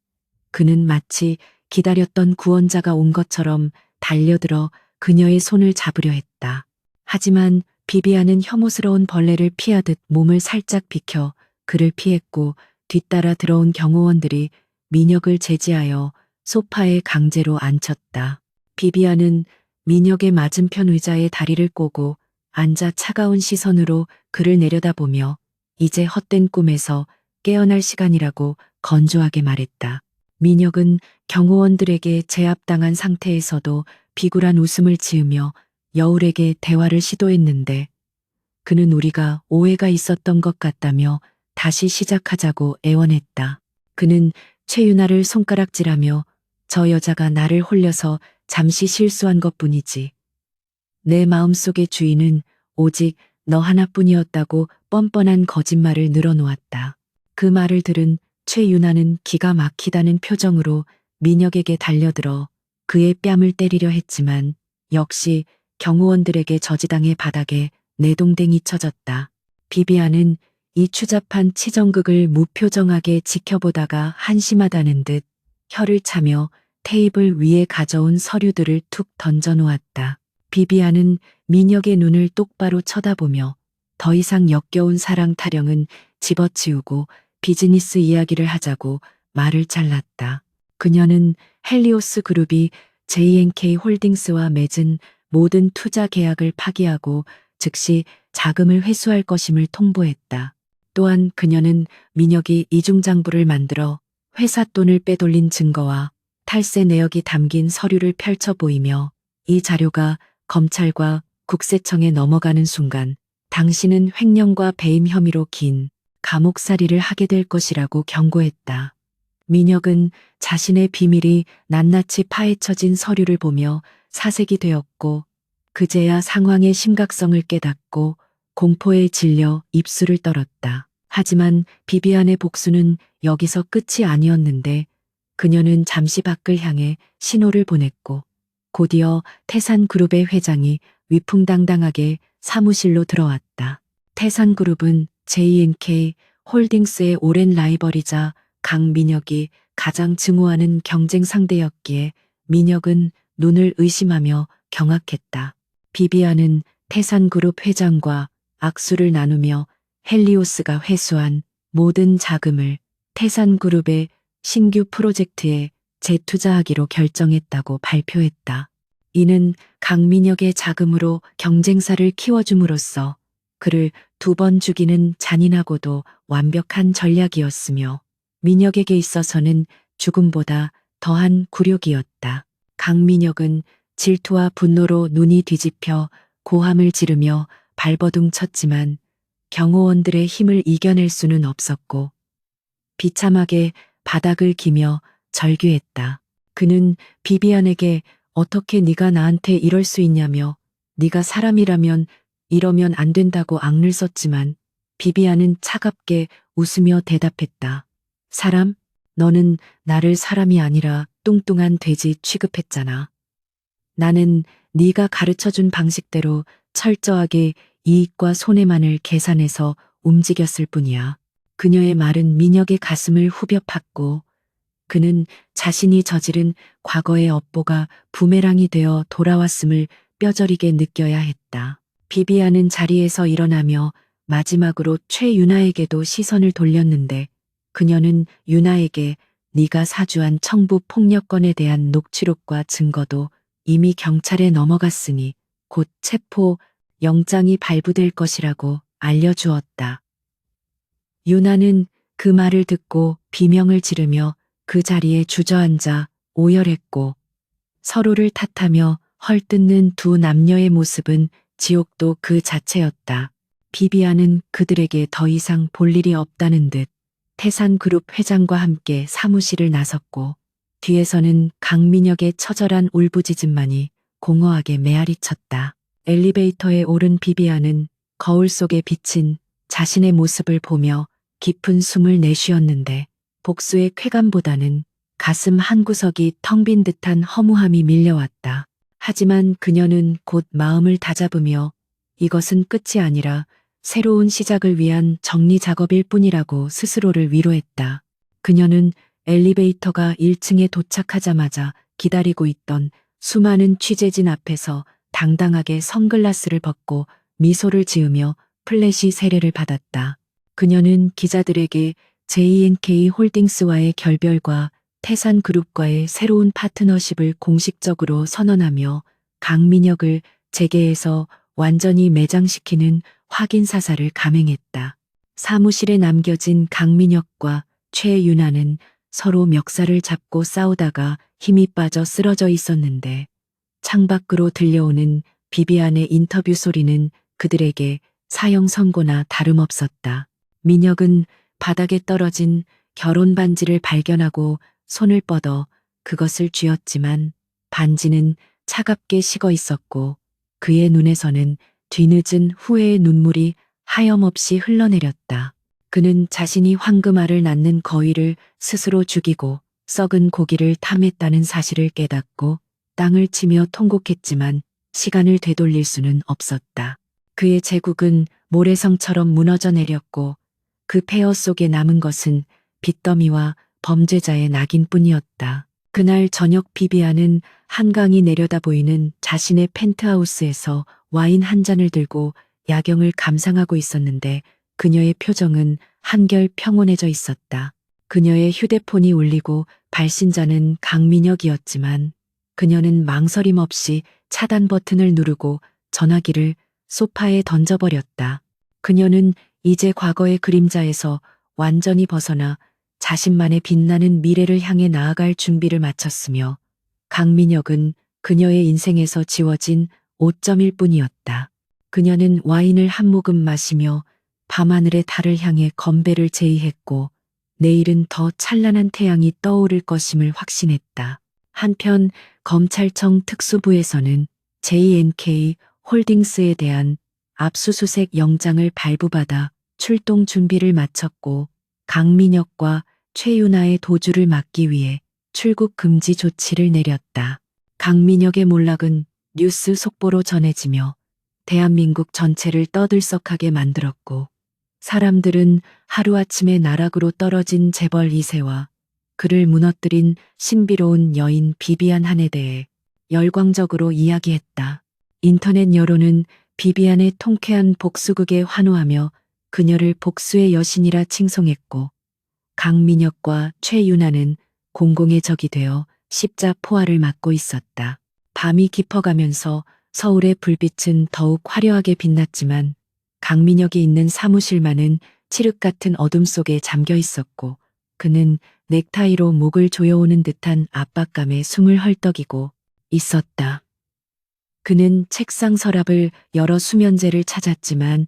그는 마치 기다렸던 구원자가 온 것처럼 달려들어 그녀의 손을 잡으려 했다. 하지만 비비안은 혐오스러운 벌레를 피하듯 몸을 살짝 비켜 그를 피했고 뒤따라 들어온 경호원들이 민혁을 제지하여 소파에 강제로 앉혔다. 비비안은 민혁의 맞은편 의자에 다리를 꼬고 앉아 차가운 시선으로 그를 내려다보며 이제 헛된 꿈에서 깨어날 시간이라고 건조하게 말했다. 민혁은 경호원들에게 제압당한 상태에서도 비굴한 웃음을 지으며 여울에게 대화를 시도했는데 그는 우리가 오해가 있었던 것 같다며 다시 시작하자고 애원했다. 그는 최윤아를 손가락질하며 저 여자가 나를 홀려서 잠시 실수한 것뿐이지. 내 마음속의 주인은 오직 너 하나뿐이었다고 뻔뻔한 거짓말을 늘어놓았다. 그 말을 들은 최윤아는 기가 막히다는 표정으로 민혁에게 달려들어 그의 뺨을 때리려 했지만 역시 경호원들에게 저지당해 바닥에 내동댕이 쳐졌다. 비비안은 이 추잡한 치정극을 무표정하게 지켜보다가 한심하다는 듯 혀를 차며 테이블 위에 가져온 서류들을 툭 던져놓았다. 비비안은 민혁의 눈을 똑바로 쳐다보며 더 이상 역겨운 사랑 타령은 집어치우고 비즈니스 이야기를 하자고 말을 잘랐다. 그녀는 헬리오스 그룹이 JNK 홀딩스와 맺은 모든 투자 계약을 파기하고 즉시 자금을 회수할 것임을 통보했다. 또한 그녀는 민혁이 이중장부를 만들어 회사 돈을 빼돌린 증거와 탈세 내역이 담긴 서류를 펼쳐 보이며 이 자료가 검찰과 국세청에 넘어가는 순간 당신은 횡령과 배임 혐의로 긴 감옥살이를 하게 될 것이라고 경고했다. 민혁은 자신의 비밀이 낱낱이 파헤쳐진 서류를 보며 사색이 되었고 그제야 상황의 심각성을 깨닫고 공포에 질려 입술을 떨었다. 하지만 비비안의 복수는 여기서 끝이 아니었는데 그녀는 잠시 밖을 향해 신호를 보냈고 곧이어 태산그룹의 회장이 위풍당당하게 사무실로 들어왔다. 태산그룹은 JNK 홀딩스의 오랜 라이벌이자 강민혁이 가장 증오하는 경쟁 상대였기에 민혁은 눈을 의심하며 경악했다. 비비안은 태산그룹 회장과 악수를 나누며 헬리오스가 회수한 모든 자금을 태산그룹의 신규 프로젝트에 재투자하기로 결정했다고 발표했다. 이는 강민혁의 자금으로 경쟁사를 키워줌으로써 그를 두 번 죽이는 잔인하고도 완벽한 전략이었으며 민혁에게 있어서는 죽음보다 더한 굴욕이었다. 강민혁은 질투와 분노로 눈이 뒤집혀 고함을 지르며 발버둥 쳤지만 경호원들의 힘을 이겨낼 수는 없었고 비참하게 바닥을 기며 절규했다. 그는 비비안에게 어떻게 네가 나한테 이럴 수 있냐며 네가 사람이라면 이러면 안 된다고 악을 썼지만 비비안은 차갑게 웃으며 대답했다. 사람? 너는 나를 사람이 아니라 뚱뚱한 돼지 취급했잖아. 나는 네가 가르쳐준 방식대로 철저하게 이익과 손해만을 계산해서 움직였을 뿐이야. 그녀의 말은 민혁의 가슴을 후벼 팠고 그는 자신이 저지른 과거의 업보가 부메랑이 되어 돌아왔음을 뼈저리게 느껴야 했다. 비비안은 자리에서 일어나며 마지막으로 최유나에게도 시선을 돌렸는데 그녀는 유나에게 네가 사주한 청부 폭력건에 대한 녹취록과 증거도 이미 경찰에 넘어갔으니 곧 체포 영장이 발부될 것이라고 알려주었다. 유나는 그 말을 듣고 비명을 지르며 그 자리에 주저앉아 오열했고 서로를 탓하며 헐뜯는 두 남녀의 모습은 지옥도 그 자체였다. 비비안은 그들에게 더 이상 볼 일이 없다는 듯 태산그룹 회장과 함께 사무실을 나섰고 뒤에서는 강민혁의 처절한 울부짖음만이 공허하게 메아리쳤다. 엘리베이터에 오른 비비안은 거울 속에 비친 자신의 모습을 보며 깊은 숨을 내쉬었는데 복수의 쾌감보다는 가슴 한구석이 텅 빈 듯한 허무함이 밀려왔다. 하지만 그녀는 곧 마음을 다잡으며 이것은 끝이 아니라 새로운 시작을 위한 정리 작업일 뿐이라고 스스로를 위로했다. 그녀는 엘리베이터가 1층에 도착하자마자 기다리고 있던 수많은 취재진 앞에서 당당하게 선글라스를 벗고 미소를 지으며 플래시 세례를 받았다. 그녀는 기자들에게 JNK 홀딩스와의 결별과 태산그룹과의 새로운 파트너십을 공식적으로 선언하며 강민혁을 재계에서 완전히 매장시키는 확인 사살을 감행했다. 사무실에 남겨진 강민혁과 최유나는 서로 멱살을 잡고 싸우다가 힘이 빠져 쓰러져 있었는데 창밖으로 들려오는 비비안의 인터뷰 소리는 그들에게 사형 선고나 다름없었다. 민혁은 바닥에 떨어진 결혼 반지를 발견하고 손을 뻗어 그것을 쥐었지만 반지는 차갑게 식어 있었고 그의 눈에서는 뒤늦은 후회의 눈물이 하염없이 흘러내렸다. 그는 자신이 황금알을 낳는 거위를 스스로 죽이고 썩은 고기를 탐했다는 사실을 깨닫고 땅을 치며 통곡했지만 시간을 되돌릴 수는 없었다. 그의 제국은 모래성처럼 무너져 내렸고 그 폐허 속에 남은 것은 빚더미와 범죄자의 낙인뿐이었다. 그날 저녁 비비안은 한강이 내려다 보이는 자신의 펜트하우스에서 와인 한 잔을 들고 야경을 감상하고 있었는데 그녀의 표정은 한결 평온해져 있었다. 그녀의 휴대폰이 울리고 발신자는 강민혁이었지만 그녀는 망설임 없이 차단 버튼을 누르고 전화기를 소파에 던져버렸다. 그녀는 이제 과거의 그림자에서 완전히 벗어나 자신만의 빛나는 미래를 향해 나아갈 준비를 마쳤으며 강민혁은 그녀의 인생에서 지워진 오점일 뿐이었다. 그녀는 와인을 한 모금 마시며 밤하늘의 달을 향해 건배를 제의했고 내일은 더 찬란한 태양이 떠오를 것임을 확신했다. 한편 검찰청 특수부에서는 JNK 홀딩스에 대한 압수수색 영장을 발부받아 출동 준비를 마쳤고 강민혁과 최유나의 도주를 막기 위해 출국 금지 조치를 내렸다. 강민혁의 몰락은 뉴스 속보로 전해지며 대한민국 전체를 떠들썩하게 만들었고 사람들은 하루아침에 나락으로 떨어진 재벌 2세와 그를 무너뜨린 신비로운 여인 비비안 한에 대해 열광적으로 이야기했다. 인터넷 여론은 비비안의 통쾌한 복수극에 환호하며 그녀를 복수의 여신이라 칭송했고, 강민혁과 최윤아는 공공의 적이 되어 십자포화를 맞고 있었다. 밤이 깊어가면서 서울의 불빛은 더욱 화려하게 빛났지만 강민혁이 있는 사무실만은 칠흑 같은 어둠 속에 잠겨 있었고, 그는 넥타이로 목을 조여오는 듯한 압박감에 숨을 헐떡이고 있었다. 그는 책상 서랍을 열어 수면제를 찾았지만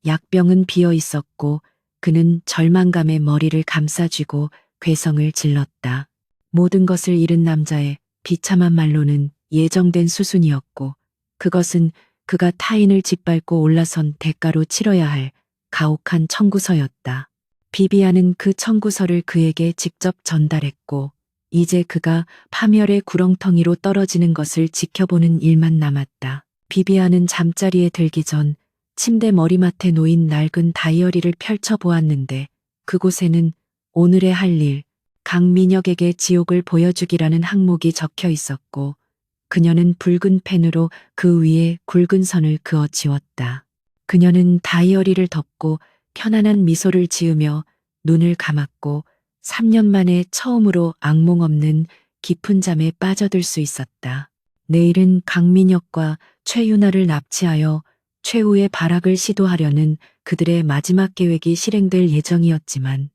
약병은 비어 있었고, 그는 절망감에 머리를 감싸쥐고 괴성을 질렀다. 모든 것을 잃은 남자의 비참한 말로는 예정된 수순이었고, 그것은 그가 타인을 짓밟고 올라선 대가로 치러야 할 가혹한 청구서였다. 비비안은 그 청구서를 그에게 직접 전달했고, 이제 그가 파멸의 구렁텅이로 떨어지는 것을 지켜보는 일만 남았다. 비비안은 잠자리에 들기 전 침대 머리맡에 놓인 낡은 다이어리를 펼쳐보았는데, 그곳에는 오늘의 할 일, 강민혁에게 지옥을 보여주기라는 항목이 적혀 있었고, 그녀는 붉은 펜으로 그 위에 굵은 선을 그어 지웠다. 그녀는 다이어리를 덮고 편안한 미소를 지으며 눈을 감았고 3년 만에 처음으로 악몽 없는 깊은 잠에 빠져들 수 있었다. 내일은 강민혁과 최윤아를 납치하여 최후의 발악을 시도하려는 그들의 마지막 계획이 실행될 예정이었지만,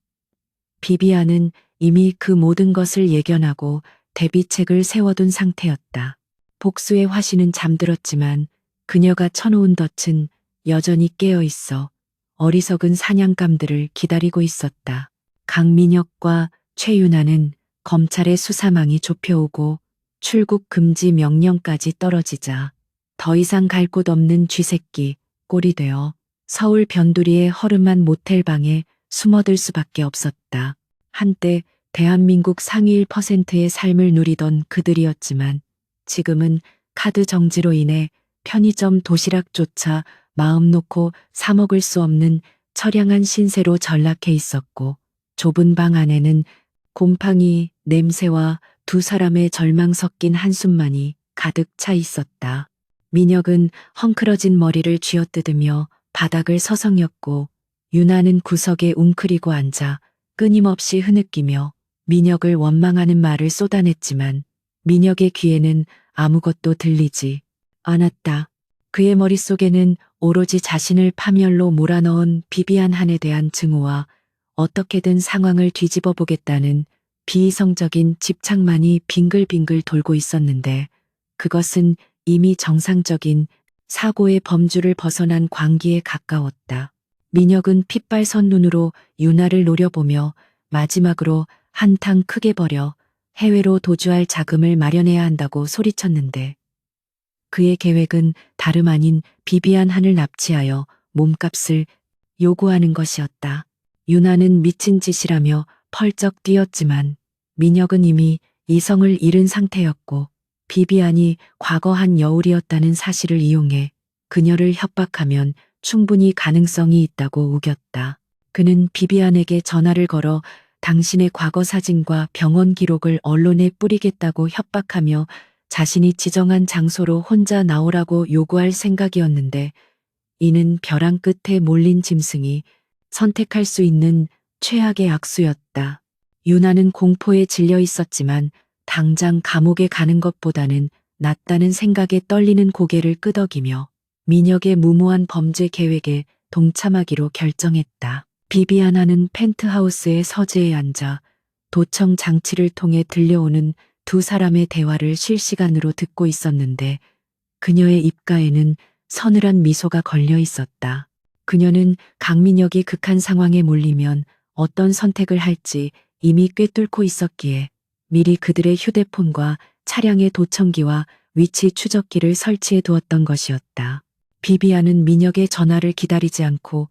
비비안은 이미 그 모든 것을 예견하고 대비책을 세워둔 상태였다. 복수의 화신은 잠들었지만 그녀가 쳐놓은 덫은 여전히 깨어 있어 어리석은 사냥감들을 기다리고 있었다. 강민혁과 최윤아는 검찰의 수사망이 좁혀오고 출국 금지 명령까지 떨어지자 더 이상 갈 곳 없는 쥐새끼 꼴이 되어 서울 변두리의 허름한 모텔방에 숨어들 수밖에 없었다. 한때 대한민국 상위 1%의 삶을 누리던 그들이었지만 지금은 카드 정지로 인해 편의점 도시락조차 마음 놓고 사 먹을 수 없는 처량한 신세로 전락해 있었고, 좁은 방 안에는 곰팡이 냄새와 두 사람의 절망 섞인 한숨만이 가득 차 있었다. 민혁은 헝클어진 머리를 쥐어뜯으며 바닥을 서성였고, 유나는 구석에 웅크리고 앉아 끊임없이 흐느끼며 민혁을 원망하는 말을 쏟아냈지만 민혁의 귀에는 아무것도 들리지 않았다. 그의 머릿속에는 오로지 자신을 파멸로 몰아넣은 비비안 한에 대한 증오와 어떻게든 상황을 뒤집어 보겠다는 비이성적인 집착만이 빙글빙글 돌고 있었는데, 그것은 이미 정상적인 사고의 범주를 벗어난 광기에 가까웠다. 민혁은 핏발선 눈으로 유나를 노려보며 마지막으로 한탕 크게 버려 해외로 도주할 자금을 마련해야 한다고 소리쳤는데, 그의 계획은 다름 아닌 비비안 한을 납치하여 몸값을 요구하는 것이었다. 유나는 미친 짓이라며 펄쩍 뛰었지만 민혁은 이미 이성을 잃은 상태였고, 비비안이 과거 한 여울이었다는 사실을 이용해 그녀를 협박하면 충분히 가능성이 있다고 우겼다. 그는 비비안에게 전화를 걸어 당신의 과거 사진과 병원 기록을 언론에 뿌리겠다고 협박하며 자신이 지정한 장소로 혼자 나오라고 요구할 생각이었는데, 이는 벼랑 끝에 몰린 짐승이 선택할 수 있는 최악의 악수였다. 유나는 공포에 질려 있었지만 당장 감옥에 가는 것보다는 낫다는 생각에 떨리는 고개를 끄덕이며 민혁의 무모한 범죄 계획에 동참하기로 결정했다. 비비아나는 펜트하우스의 서재에 앉아 도청 장치를 통해 들려오는 두 사람의 대화를 실시간으로 듣고 있었는데, 그녀의 입가에는 서늘한 미소가 걸려 있었다. 그녀는 강민혁이 극한 상황에 몰리면 어떤 선택을 할지 이미 꿰뚫고 있었기에 미리 그들의 휴대폰과 차량의 도청기와 위치 추적기를 설치해 두었던 것이었다. 비비안은 민혁의 전화를 기다리지 않고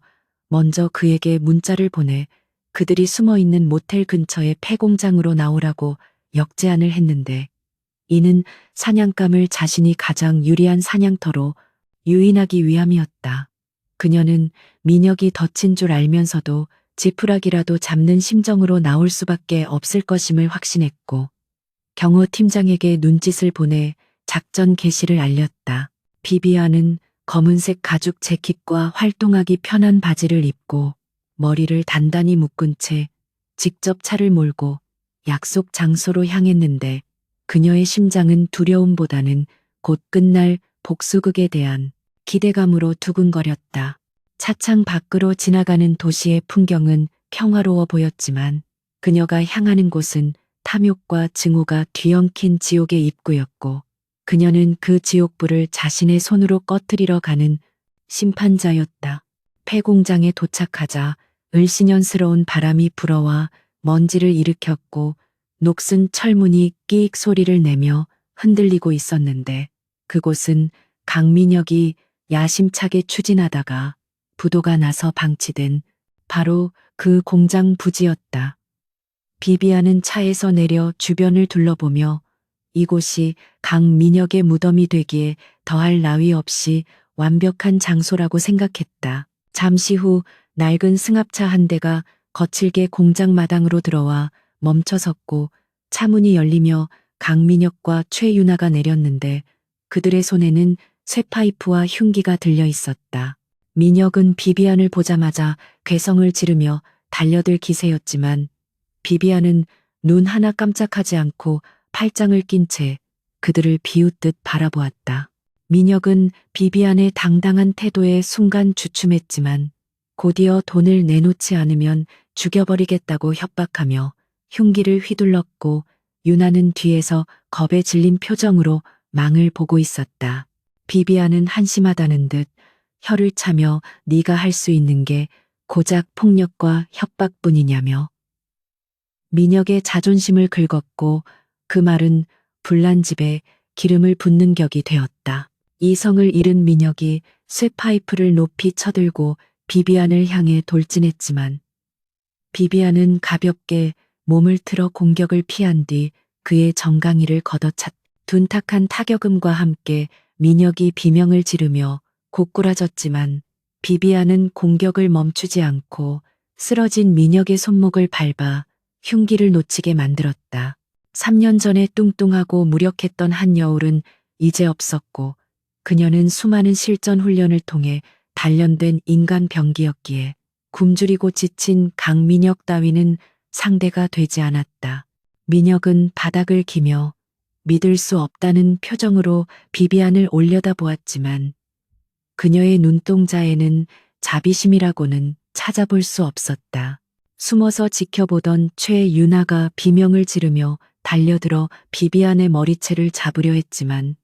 먼저 그에게 문자를 보내 그들이 숨어 있는 모텔 근처의 폐공장으로 나오라고 역제안을 했는데, 이는 사냥감을 자신이 가장 유리한 사냥터로 유인하기 위함이었다. 그녀는 민혁이 덫인 줄 알면서도 지푸라기라도 잡는 심정으로 나올 수밖에 없을 것임을 확신했고 경호 팀장에게 눈짓을 보내 작전 개시를 알렸다. 비비안은 검은색 가죽 재킷과 활동하기 편한 바지를 입고 머리를 단단히 묶은 채 직접 차를 몰고 약속 장소로 향했는데 그녀의 심장은 두려움보다는 곧 끝날 복수극에 대한 기대감으로 두근거렸다. 차창 밖으로 지나가는 도시의 풍경은 평화로워 보였지만 그녀가 향하는 곳은 탐욕과 증오가 뒤엉킨 지옥의 입구였고 그녀는 그 지옥불을 자신의 손으로 꺼트리러 가는 심판자였다. 폐공장에 도착하자 을씨년스러운 바람이 불어와 먼지를 일으켰고 녹슨 철문이 끼익 소리를 내며 흔들리고 있었는데 그곳은 강민혁이 야심차게 추진하다가 부도가 나서 방치된 바로 그 공장 부지였다. 비비안은 차에서 내려 주변을 둘러보며 이곳이 강민혁의 무덤이 되기에 더할 나위 없이 완벽한 장소라고 생각했다. 잠시 후 낡은 승합차 한 대가 거칠게 공장 마당으로 들어와 멈춰섰고 차문이 열리며 강민혁과 최유나가 내렸는데 그들의 손에는 쇠파이프와 흉기가 들려 있었다. 민혁은 비비안을 보자마자 괴성을 지르며 달려들 기세였지만 비비안은 눈 하나 깜짝하지 않고 팔짱을 낀 채 그들을 비웃듯 바라보았다. 민혁은 비비안의 당당한 태도에 순간 주춤했지만 곧이어 돈을 내놓지 않으면 죽여버리겠다고 협박하며 흉기를 휘둘렀고 유나는 뒤에서 겁에 질린 표정으로 망을 보고 있었다. 비비안은 한심하다는 듯 혀를 차며 네가 할 수 있는 게 고작 폭력과 협박뿐이냐며 민혁의 자존심을 긁었고 그 말은 불난 집에 기름을 붓는 격이 되었다. 이성을 잃은 민혁이 쇠파이프를 높이 쳐들고 비비안을 향해 돌진했지만 비비안은 가볍게 몸을 틀어 공격을 피한 뒤 그의 정강이를 걷어찼. 둔탁한 타격음과 함께 민혁이 비명을 지르며 고꾸라졌지만 비비안은 공격을 멈추지 않고 쓰러진 민혁의 손목을 밟아 흉기를 놓치게 만들었다. 3년 전에 뚱뚱하고 무력했던 한여울은 이제 없었고 그녀는 수많은 실전 훈련을 통해 단련된 인간 병기였기에 굶주리고 지친 강민혁 따위는 상대가 되지 않았다. 민혁은 바닥을 기며 믿을 수 없다는 표정으로 비비안을 올려다보았지만 그녀의 눈동자에는 자비심이라고는 찾아볼 수 없었다. 숨어서 지켜보던 최유나가 비명을 지르며 달려들어 비비안의 머리채를 잡으려 했지만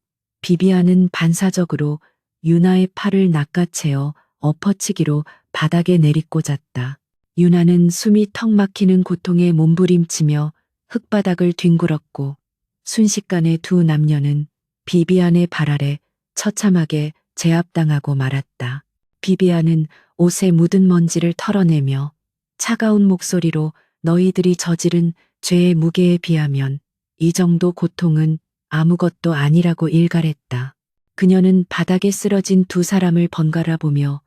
비비안은 반사적으로 유나의 팔을 낚아채어 엎어치기로 바닥에 내리꽂았다. 유나는 숨이 턱 막히는 고통에 몸부림치며 흙바닥을 뒹굴었고 순식간에 두 남녀는 비비안의 발 아래 처참하게 제압당하고 말았다. 비비안은 옷에 묻은 먼지를 털어내며 차가운 목소리로 너희들이 저지른 죄의 무게에 비하면 이 정도 고통은 아무것도 아니라고 일갈했다. 그녀는 바닥에 쓰러진 두 사람을 번갈아 보며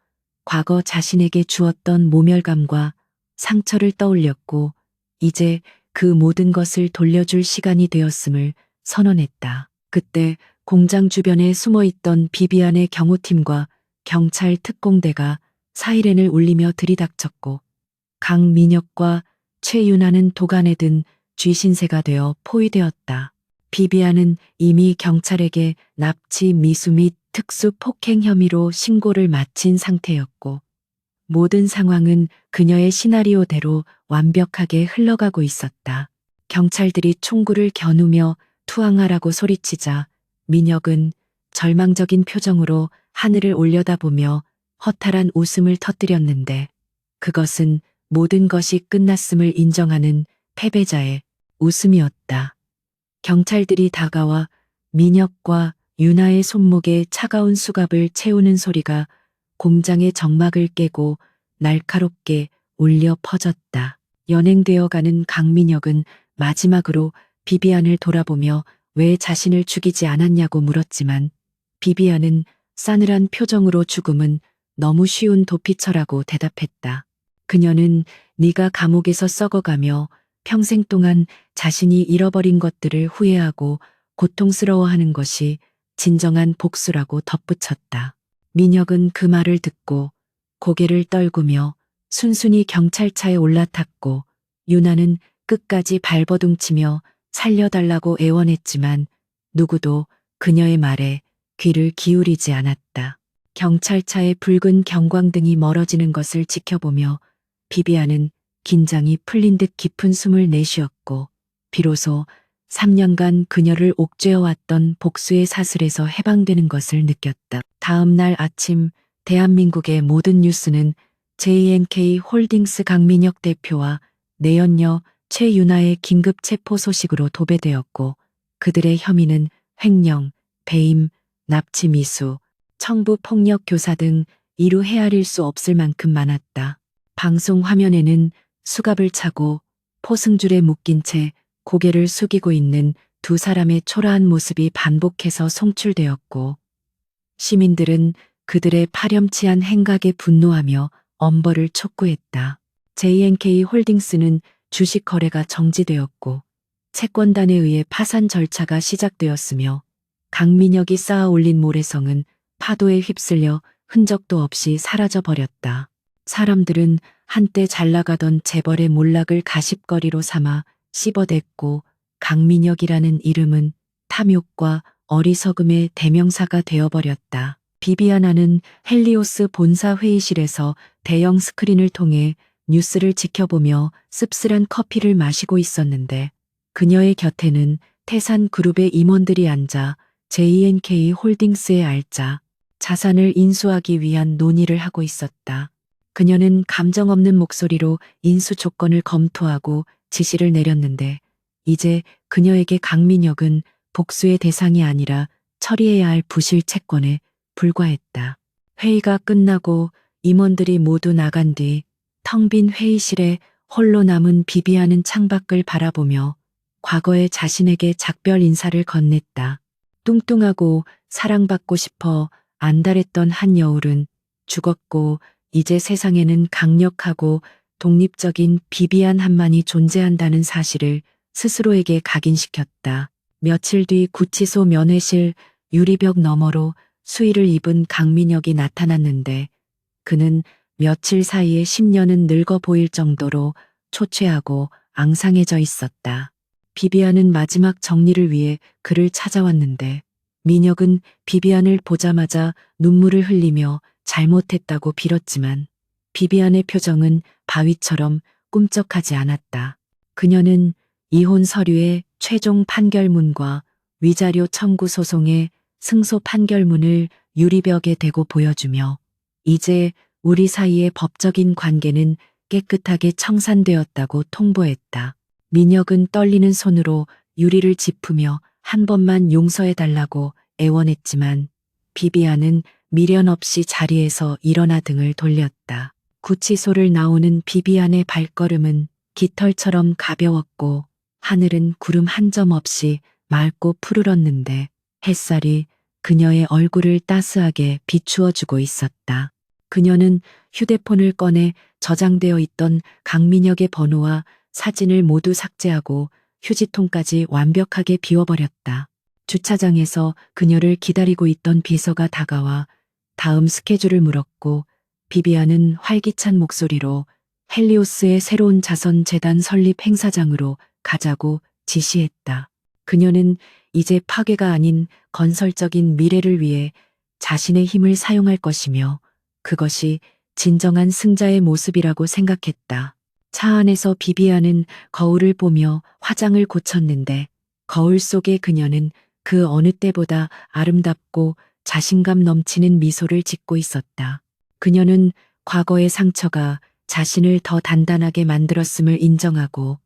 과거 자신에게 주었던 모멸감과 상처를 떠올렸고 이제 그 모든 것을 돌려줄 시간이 되었음을 선언했다. 그때 공장 주변에 숨어있던 비비안의 경호팀과 경찰 특공대가 사이렌을 울리며 들이닥쳤고 강민혁과 최유나는 도간에 든 쥐신새가 되어 포위되었다. 비비안은 이미 경찰에게 납치, 미수 및 특수 폭행 혐의로 신고를 마친 상태였고 모든 상황은 그녀의 시나리오대로 완벽하게 흘러가고 있었다. 경찰들이 총구를 겨누며 투항하라고 소리치자 민혁은 절망적인 표정으로 하늘을 올려다보며 허탈한 웃음을 터뜨렸는데 그것은 모든 것이 끝났음을 인정하는 패배자의 웃음이었다. 경찰들이 다가와 민혁과 유나의 손목에 차가운 수갑을 채우는 소리가 공장의 정막을 깨고 날카롭게 울려 퍼졌다. 연행되어 가는 강민혁은 마지막으로 비비안을 돌아보며 왜 자신을 죽이지 않았냐고 물었지만 비비안은 싸늘한 표정으로 죽음은 너무 쉬운 도피처라고 대답했다. 그녀는 네가 감옥에서 썩어가며 평생 동안 자신이 잃어버린 것들을 후회하고 고통스러워하는 것이 진정한 복수라고 덧붙였다. 민혁은 그 말을 듣고 고개를 떨구며 순순히 경찰차에 올라탔고 유나는 끝까지 발버둥치며 살려달라고 애원했지만 누구도 그녀의 말에 귀를 기울이지 않았다. 경찰차의 붉은 경광등이 멀어지는 것을 지켜보며 비비안은 긴장이 풀린 듯 깊은 숨을 내쉬었고 비로소 3년간 그녀를 옥죄어왔던 복수의 사슬에서 해방되는 것을 느꼈다. 다음 날 아침 대한민국의 모든 뉴스는 JNK 홀딩스 강민혁 대표와 내연녀 최유나의 긴급 체포 소식으로 도배되었고 그들의 혐의는 횡령, 배임, 납치 미수, 청부 폭력 교사 등 이루 헤아릴 수 없을 만큼 많았다. 방송 화면에는 수갑을 차고 포승줄에 묶인 채 고개를 숙이고 있는 두 사람의 초라한 모습이 반복해서 송출되었고 시민들은 그들의 파렴치한 행각에 분노하며 엄벌을 촉구했다. JNK 홀딩스는 주식 거래가 정지되었고 채권단에 의해 파산 절차가 시작되었으며 강민혁이 쌓아 올린 모래성은 파도에 휩쓸려 흔적도 없이 사라져 버렸다. 사람들은 한때 잘 나가던 재벌의 몰락을 가십거리로 삼아 씹어댔고 강민혁이라는 이름은 탐욕과 어리석음의 대명사가 되어버렸다. 비비아나는 헬리오스 본사 회의실에서 대형 스크린을 통해 뉴스를 지켜보며 씁쓸한 커피를 마시고 있었는데 그녀의 곁에는 태산그룹의 임원들이 앉아 JNK 홀딩스의 알짜 자산을 인수하기 위한 논의를 하고 있었다. 그녀는 감정 없는 목소리로 인수 조건을 검토하고 지시를 내렸는데 이제 그녀에게 강민혁은 복수의 대상이 아니라 처리해야 할 부실 채권에 불과했다. 회의가 끝나고 임원들이 모두 나간 뒤 텅 빈 회의실에 홀로 남은 비비안은 창밖을 바라보며 과거의 자신에게 작별 인사를 건넸다. 뚱뚱하고 사랑받고 싶어 안달했던 한 여울은 죽었고 이제 세상에는 강력하고 독립적인 비비안 한만이 존재한다는 사실을 스스로에게 각인시켰다. 며칠 뒤 구치소 면회실 유리벽 너머로 수의를 입은 강민혁이 나타났는데 그는 며칠 사이에 10년은 늙어 보일 정도로 초췌하고 앙상해져 있었다. 비비안은 마지막 정리를 위해 그를 찾아왔는데 민혁은 비비안을 보자마자 눈물을 흘리며 잘못했다고 빌었지만 비비안의 표정은 바위처럼 꿈쩍하지 않았다. 그녀는 이혼 서류의 최종 판결문과 위자료 청구 소송의 승소 판결문을 유리벽에 대고 보여주며 이제 우리 사이의 법적인 관계는 깨끗하게 청산되었다고 통보했다. 민혁은 떨리는 손으로 유리를 짚으며 한 번만 용서해달라고 애원했지만 비비안은 미련 없이 자리에서 일어나 등을 돌렸다. 구치소를 나오는 비비안의 발걸음은 깃털처럼 가벼웠고 하늘은 구름 한 점 없이 맑고 푸르렀는데 햇살이 그녀의 얼굴을 따스하게 비추어주고 있었다. 그녀는 휴대폰을 꺼내 저장되어 있던 강민혁의 번호와 사진을 모두 삭제하고 휴지통까지 완벽하게 비워버렸다. 주차장에서 그녀를 기다리고 있던 비서가 다가와 다음 스케줄을 물었고 비비안은 활기찬 목소리로 헬리오스의 새로운 자선 재단 설립 행사장으로 가자고 지시했다. 그녀는 이제 파괴가 아닌 건설적인 미래를 위해 자신의 힘을 사용할 것이며 그것이 진정한 승자의 모습이라고 생각했다. 차 안에서 비비안은 거울을 보며 화장을 고쳤는데 거울 속의 그녀는 그 어느 때보다 아름답고 자신감 넘치는 미소를 짓고 있었다. 그녀는 과거의 상처가 자신을 더 단단하게 만들었음을 인정하고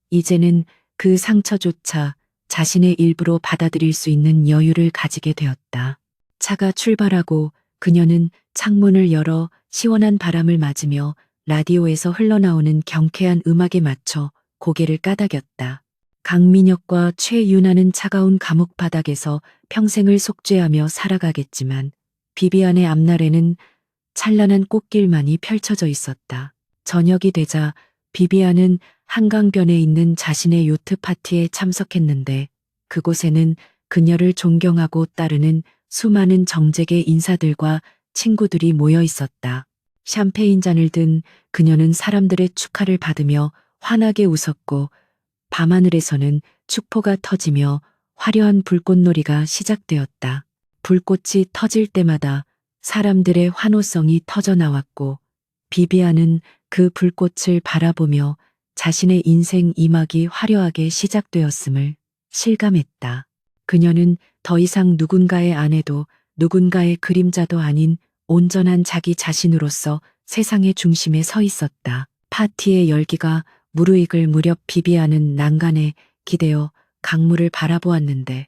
이제는 그 상처조차 자신의 일부로 받아들일 수 있는 여유를 가지게 되었다. 차가 출발하고 그녀는 창문을 열어 시원한 바람을 맞으며 라디오에서 흘러나오는 경쾌한 음악에 맞춰 고개를 까닥였다. 강민혁과 최유나는 차가운 감옥 바닥에서 평생을 속죄하며 살아가겠지만 비비안의 앞날에는 찬란한 꽃길만이 펼쳐져 있었다. 저녁이 되자 비비안은 한강변에 있는 자신의 요트 파티에 참석했는데 그곳에는 그녀를 존경하고 따르는 수많은 정재계 인사들과 친구들이 모여 있었다. 샴페인 잔을 든 그녀는 사람들의 축하를 받으며 환하게 웃었고 밤하늘에서는 축포가 터지며 화려한 불꽃놀이가 시작되었다. 불꽃이 터질 때마다 사람들의 환호성이 터져 나왔고 비비안은 그 불꽃을 바라보며 자신의 인생 2막이 화려하게 시작되었음을 실감했다. 그녀는 더 이상 누군가의 아내도 누군가의 그림자도 아닌 온전한 자기 자신으로서 세상의 중심에 서 있었다. 파티의 열기가 무르익을 무렵 비비안은 난간에 기대어 강물을 바라보았는데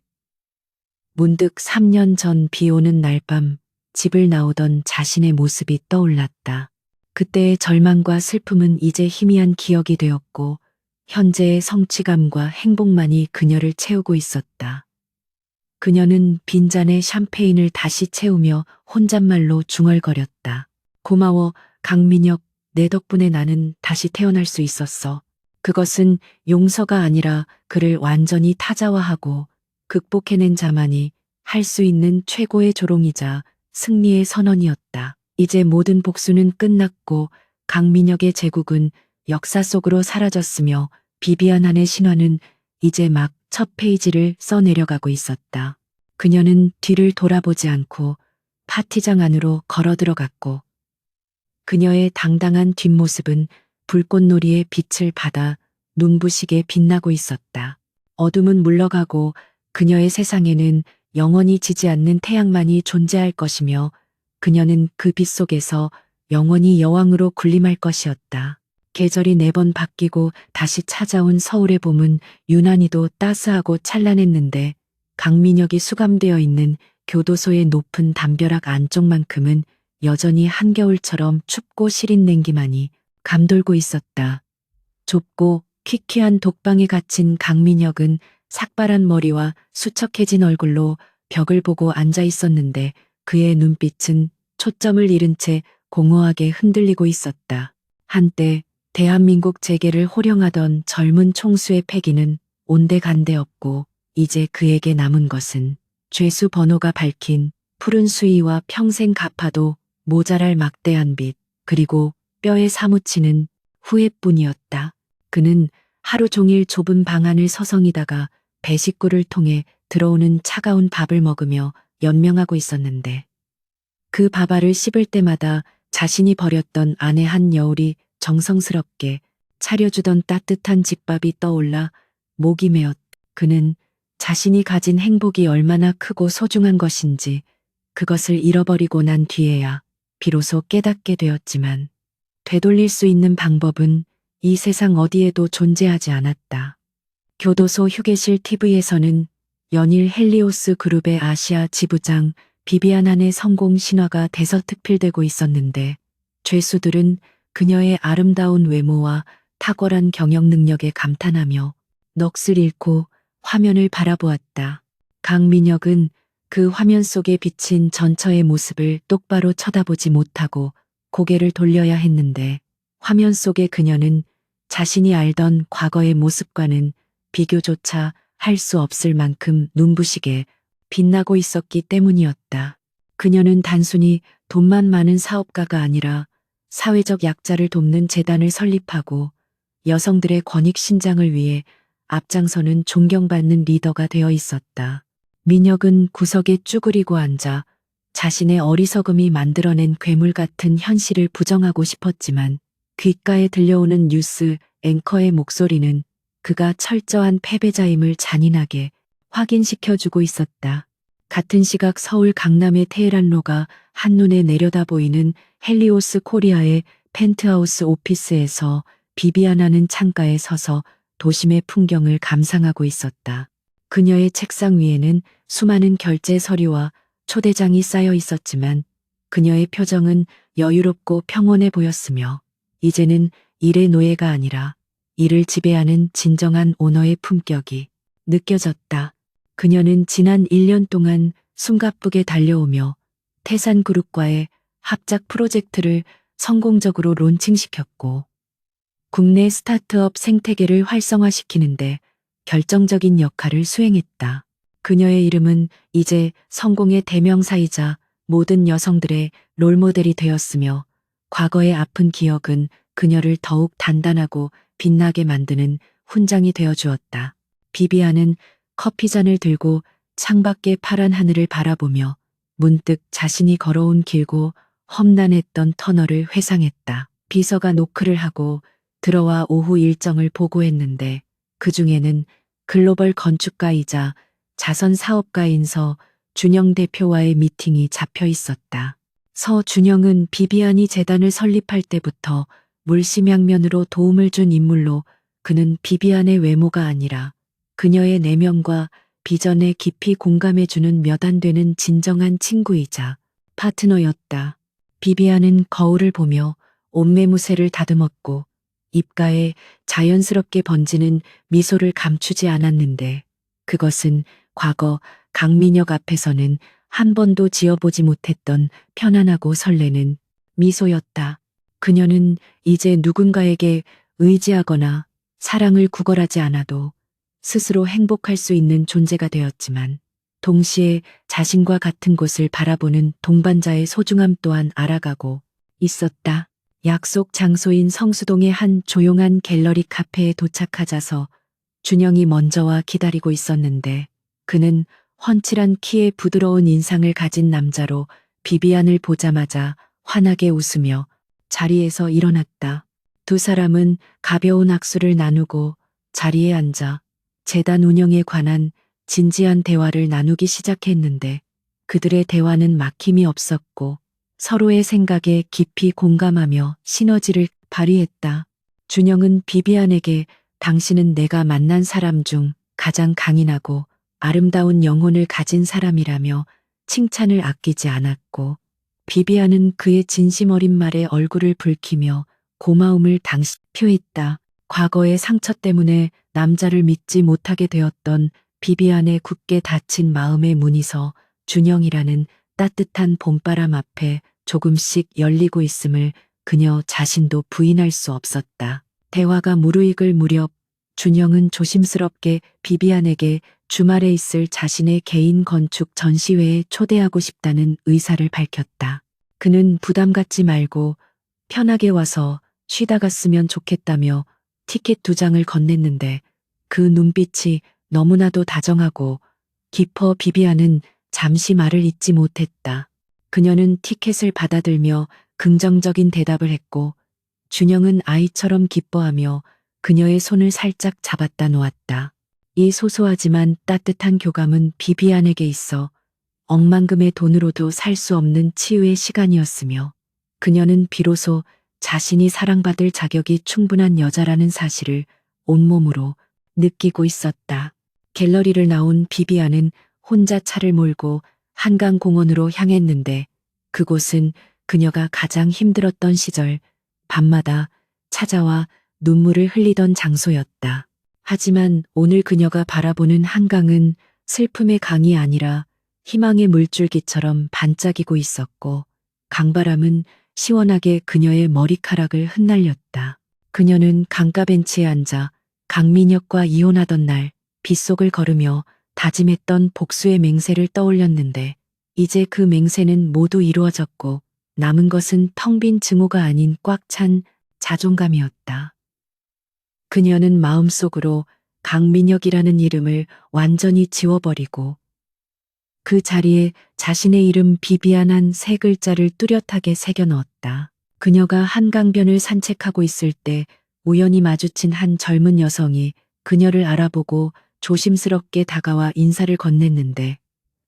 문득 3년 전 비 오는 날밤 집을 나오던 자신의 모습이 떠올랐다. 그때의 절망과 슬픔은 이제 희미한 기억이 되었고 현재의 성취감과 행복만이 그녀를 채우고 있었다. 그녀는 빈잔에 샴페인을 다시 채우며 혼잣말로 중얼거렸다. 고마워, 강민혁. 내 덕분에 나는 다시 태어날 수 있었어. 그것은 용서가 아니라 그를 완전히 타자화하고 극복해낸 자만이 할 수 있는 최고의 조롱이자 승리의 선언이었다. 이제 모든 복수는 끝났고 강민혁의 제국은 역사 속으로 사라졌으며 비비안한의 신화는 이제 막 첫 페이지를 써내려가고 있었다. 그녀는 뒤를 돌아보지 않고 파티장 안으로 걸어 들어갔고 그녀의 당당한 뒷모습은 불꽃놀이의 빛을 받아 눈부시게 빛나고 있었다. 어둠은 물러가고 그녀의 세상에는 영원히 지지 않는 태양만이 존재할 것이며 그녀는 그 빛 속에서 영원히 여왕으로 군림할 것이었다. 계절이 4번 바뀌고 다시 찾아온 서울의 봄은 유난히도 따스하고 찬란했는데 강민혁이 수감되어 있는 교도소의 높은 담벼락 안쪽만큼은 여전히 한겨울처럼 춥고 시린 냉기만이 감돌고 있었다. 좁고 퀴퀴한 독방에 갇힌 강민혁은 삭발한 머리와 수척해진 얼굴로 벽을 보고 앉아 있었는데 그의 눈빛은 초점을 잃은 채 공허하게 흔들리고 있었다. 한때 대한민국 재계를 호령하던 젊은 총수의 패기는 온데간데 없고 이제 그에게 남은 것은 죄수 번호가 밝힌 푸른 수위와 평생 갚아도 모자랄 막대한 빚 그리고 뼈에 사무치는 후회뿐이었다. 그는 하루 종일 좁은 방 안을 서성이다가 배식구를 통해 들어오는 차가운 밥을 먹으며 연명하고 있었는데 그 밥알을 씹을 때마다 자신이 버렸던 아내 한여울이 정성스럽게 차려주던 따뜻한 집밥이 떠올라 목이 메었. 그는 자신이 가진 행복이 얼마나 크고 소중한 것인지 그것을 잃어버리고 난 뒤에야 비로소 깨닫게 되었지만 되돌릴 수 있는 방법은 이 세상 어디에도 존재하지 않았다. 교도소 휴게실 TV에서는 연일 헬리오스 그룹의 아시아 지부장 비비안한의 성공 신화가 대서특필되고 있었는데 죄수들은 그녀의 아름다운 외모와 탁월한 경영 능력에 감탄하며 넋을 잃고 화면을 바라보았다. 강민혁은 그 화면 속에 비친 전처의 모습을 똑바로 쳐다보지 못하고 고개를 돌려야 했는데 화면 속의 그녀는 자신이 알던 과거의 모습과는 비교조차 할 수 없을 만큼 눈부시게 빛나고 있었기 때문이었다. 그녀는 단순히 돈만 많은 사업가가 아니라 사회적 약자를 돕는 재단을 설립하고 여성들의 권익 신장을 위해 앞장서는 존경받는 리더가 되어 있었다. 민혁은 구석에 쭈그리고 앉아 자신의 어리석음이 만들어낸 괴물 같은 현실을 부정하고 싶었지만 귓가에 들려오는 뉴스 앵커의 목소리는 그가 철저한 패배자임을 잔인하게 확인시켜주고 있었다. 같은 시각 서울 강남의 테헤란로가 한눈에 내려다 보이는 헬리오스 코리아의 펜트하우스 오피스에서 비비안한은 창가에 서서 도심의 풍경을 감상하고 있었다. 그녀의 책상 위에는 수많은 결제 서류와 초대장이 쌓여 있었지만 그녀의 표정은 여유롭고 평온해 보였으며 이제는 일의 노예가 아니라 이를 지배하는 진정한 오너의 품격이 느껴졌다. 그녀는 지난 1년 동안 숨가쁘게 달려오며 태산그룹과의 합작 프로젝트를 성공적으로 론칭시켰고 국내 스타트업 생태계를 활성화시키는데 결정적인 역할을 수행했다. 그녀의 이름은 이제 성공의 대명사이자 모든 여성들의 롤모델이 되었으며 과거의 아픈 기억은 그녀를 더욱 단단하고 빛나게 만드는 훈장이 되어 주었다. 비비안은 커피잔을 들고 창밖의 파란 하늘을 바라보며 문득 자신이 걸어온 길고 험난했던 터널을 회상했다. 비서가 노크를 하고 들어와 오후 일정을 보고했는데 그 중에는 글로벌 건축가이자 자선 사업가인 서준영 대표와의 미팅이 잡혀 있었다. 서준영은 비비안이 재단을 설립할 때부터 물심양면으로 도움을 준 인물로 그는 비비안의 외모가 아니라 그녀의 내면과 비전에 깊이 공감해주는 몇 안 되는 진정한 친구이자 파트너였다. 비비안은 거울을 보며 옷매무새를 다듬었고 입가에 자연스럽게 번지는 미소를 감추지 않았는데 그것은 과거 강민혁 앞에서는 한 번도 지어보지 못했던 편안하고 설레는 미소였다. 그녀는 이제 누군가에게 의지하거나 사랑을 구걸하지 않아도 스스로 행복할 수 있는 존재가 되었지만 동시에 자신과 같은 곳을 바라보는 동반자의 소중함 또한 알아가고 있었다. 약속 장소인 성수동의 한 조용한 갤러리 카페에 도착하자서 준영이 먼저 와 기다리고 있었는데 그는 훤칠한 키에 부드러운 인상을 가진 남자로 비비안을 보자마자 환하게 웃으며 자리에서 일어났다. 두 사람은 가벼운 악수를 나누고 자리에 앉아 재단 운영에 관한 진지한 대화를 나누기 시작했는데 그들의 대화는 막힘이 없었고 서로의 생각에 깊이 공감하며 시너지를 발휘했다. 준영은 비비안에게 당신은 내가 만난 사람 중 가장 강인하고 아름다운 영혼을 가진 사람이라며 칭찬을 아끼지 않았고 비비안은 그의 진심 어린 말에 얼굴을 붉히며 고마움을 표했다. 과거의 상처 때문에 남자를 믿지 못하게 되었던 비비안의 굳게 닫힌 마음의 문이 준영이라는 따뜻한 봄바람 앞에 조금씩 열리고 있음을 그녀 자신도 부인할 수 없었다. 대화가 무르익을 무렵 준영은 조심스럽게 비비안에게 주말에 있을 자신의 개인 건축 전시회에 초대하고 싶다는 의사를 밝혔다. 그는 부담 갖지 말고 편하게 와서 쉬다 갔으면 좋겠다며 티켓 2장을 건넸는데 그 눈빛이 너무나도 다정하고 깊어 비비안은 잠시 말을 잇지 못했다. 그녀는 티켓을 받아들며 긍정적인 대답을 했고 준영은 아이처럼 기뻐하며 그녀의 손을 살짝 잡았다 놓았다. 이 소소하지만 따뜻한 교감은 비비안에게 있어 억만금의 돈으로도 살 수 없는 치유의 시간이었으며 그녀는 비로소 자신이 사랑받을 자격이 충분한 여자라는 사실을 온몸으로 느끼고 있었다. 갤러리를 나온 비비안은 혼자 차를 몰고 한강공원으로 향했는데 그곳은 그녀가 가장 힘들었던 시절 밤마다 찾아와 눈물을 흘리던 장소였다. 하지만 오늘 그녀가 바라보는 한강은 슬픔의 강이 아니라 희망의 물줄기처럼 반짝이고 있었고 강바람은 시원하게 그녀의 머리카락을 흩날렸다. 그녀는 강가 벤치에 앉아 강민혁과 이혼하던 날 빗속을 걸으며 다짐했던 복수의 맹세를 떠올렸는데 이제 그 맹세는 모두 이루어졌고 남은 것은 텅 빈 증오가 아닌 꽉 찬 자존감이었다. 그녀는 마음속으로 강민혁이라는 이름을 완전히 지워버리고 그 자리에 자신의 이름 비비안한 3글자를 뚜렷하게 새겨 넣었다. 그녀가 한강변을 산책하고 있을 때 우연히 마주친 한 젊은 여성이 그녀를 알아보고 조심스럽게 다가와 인사를 건넸는데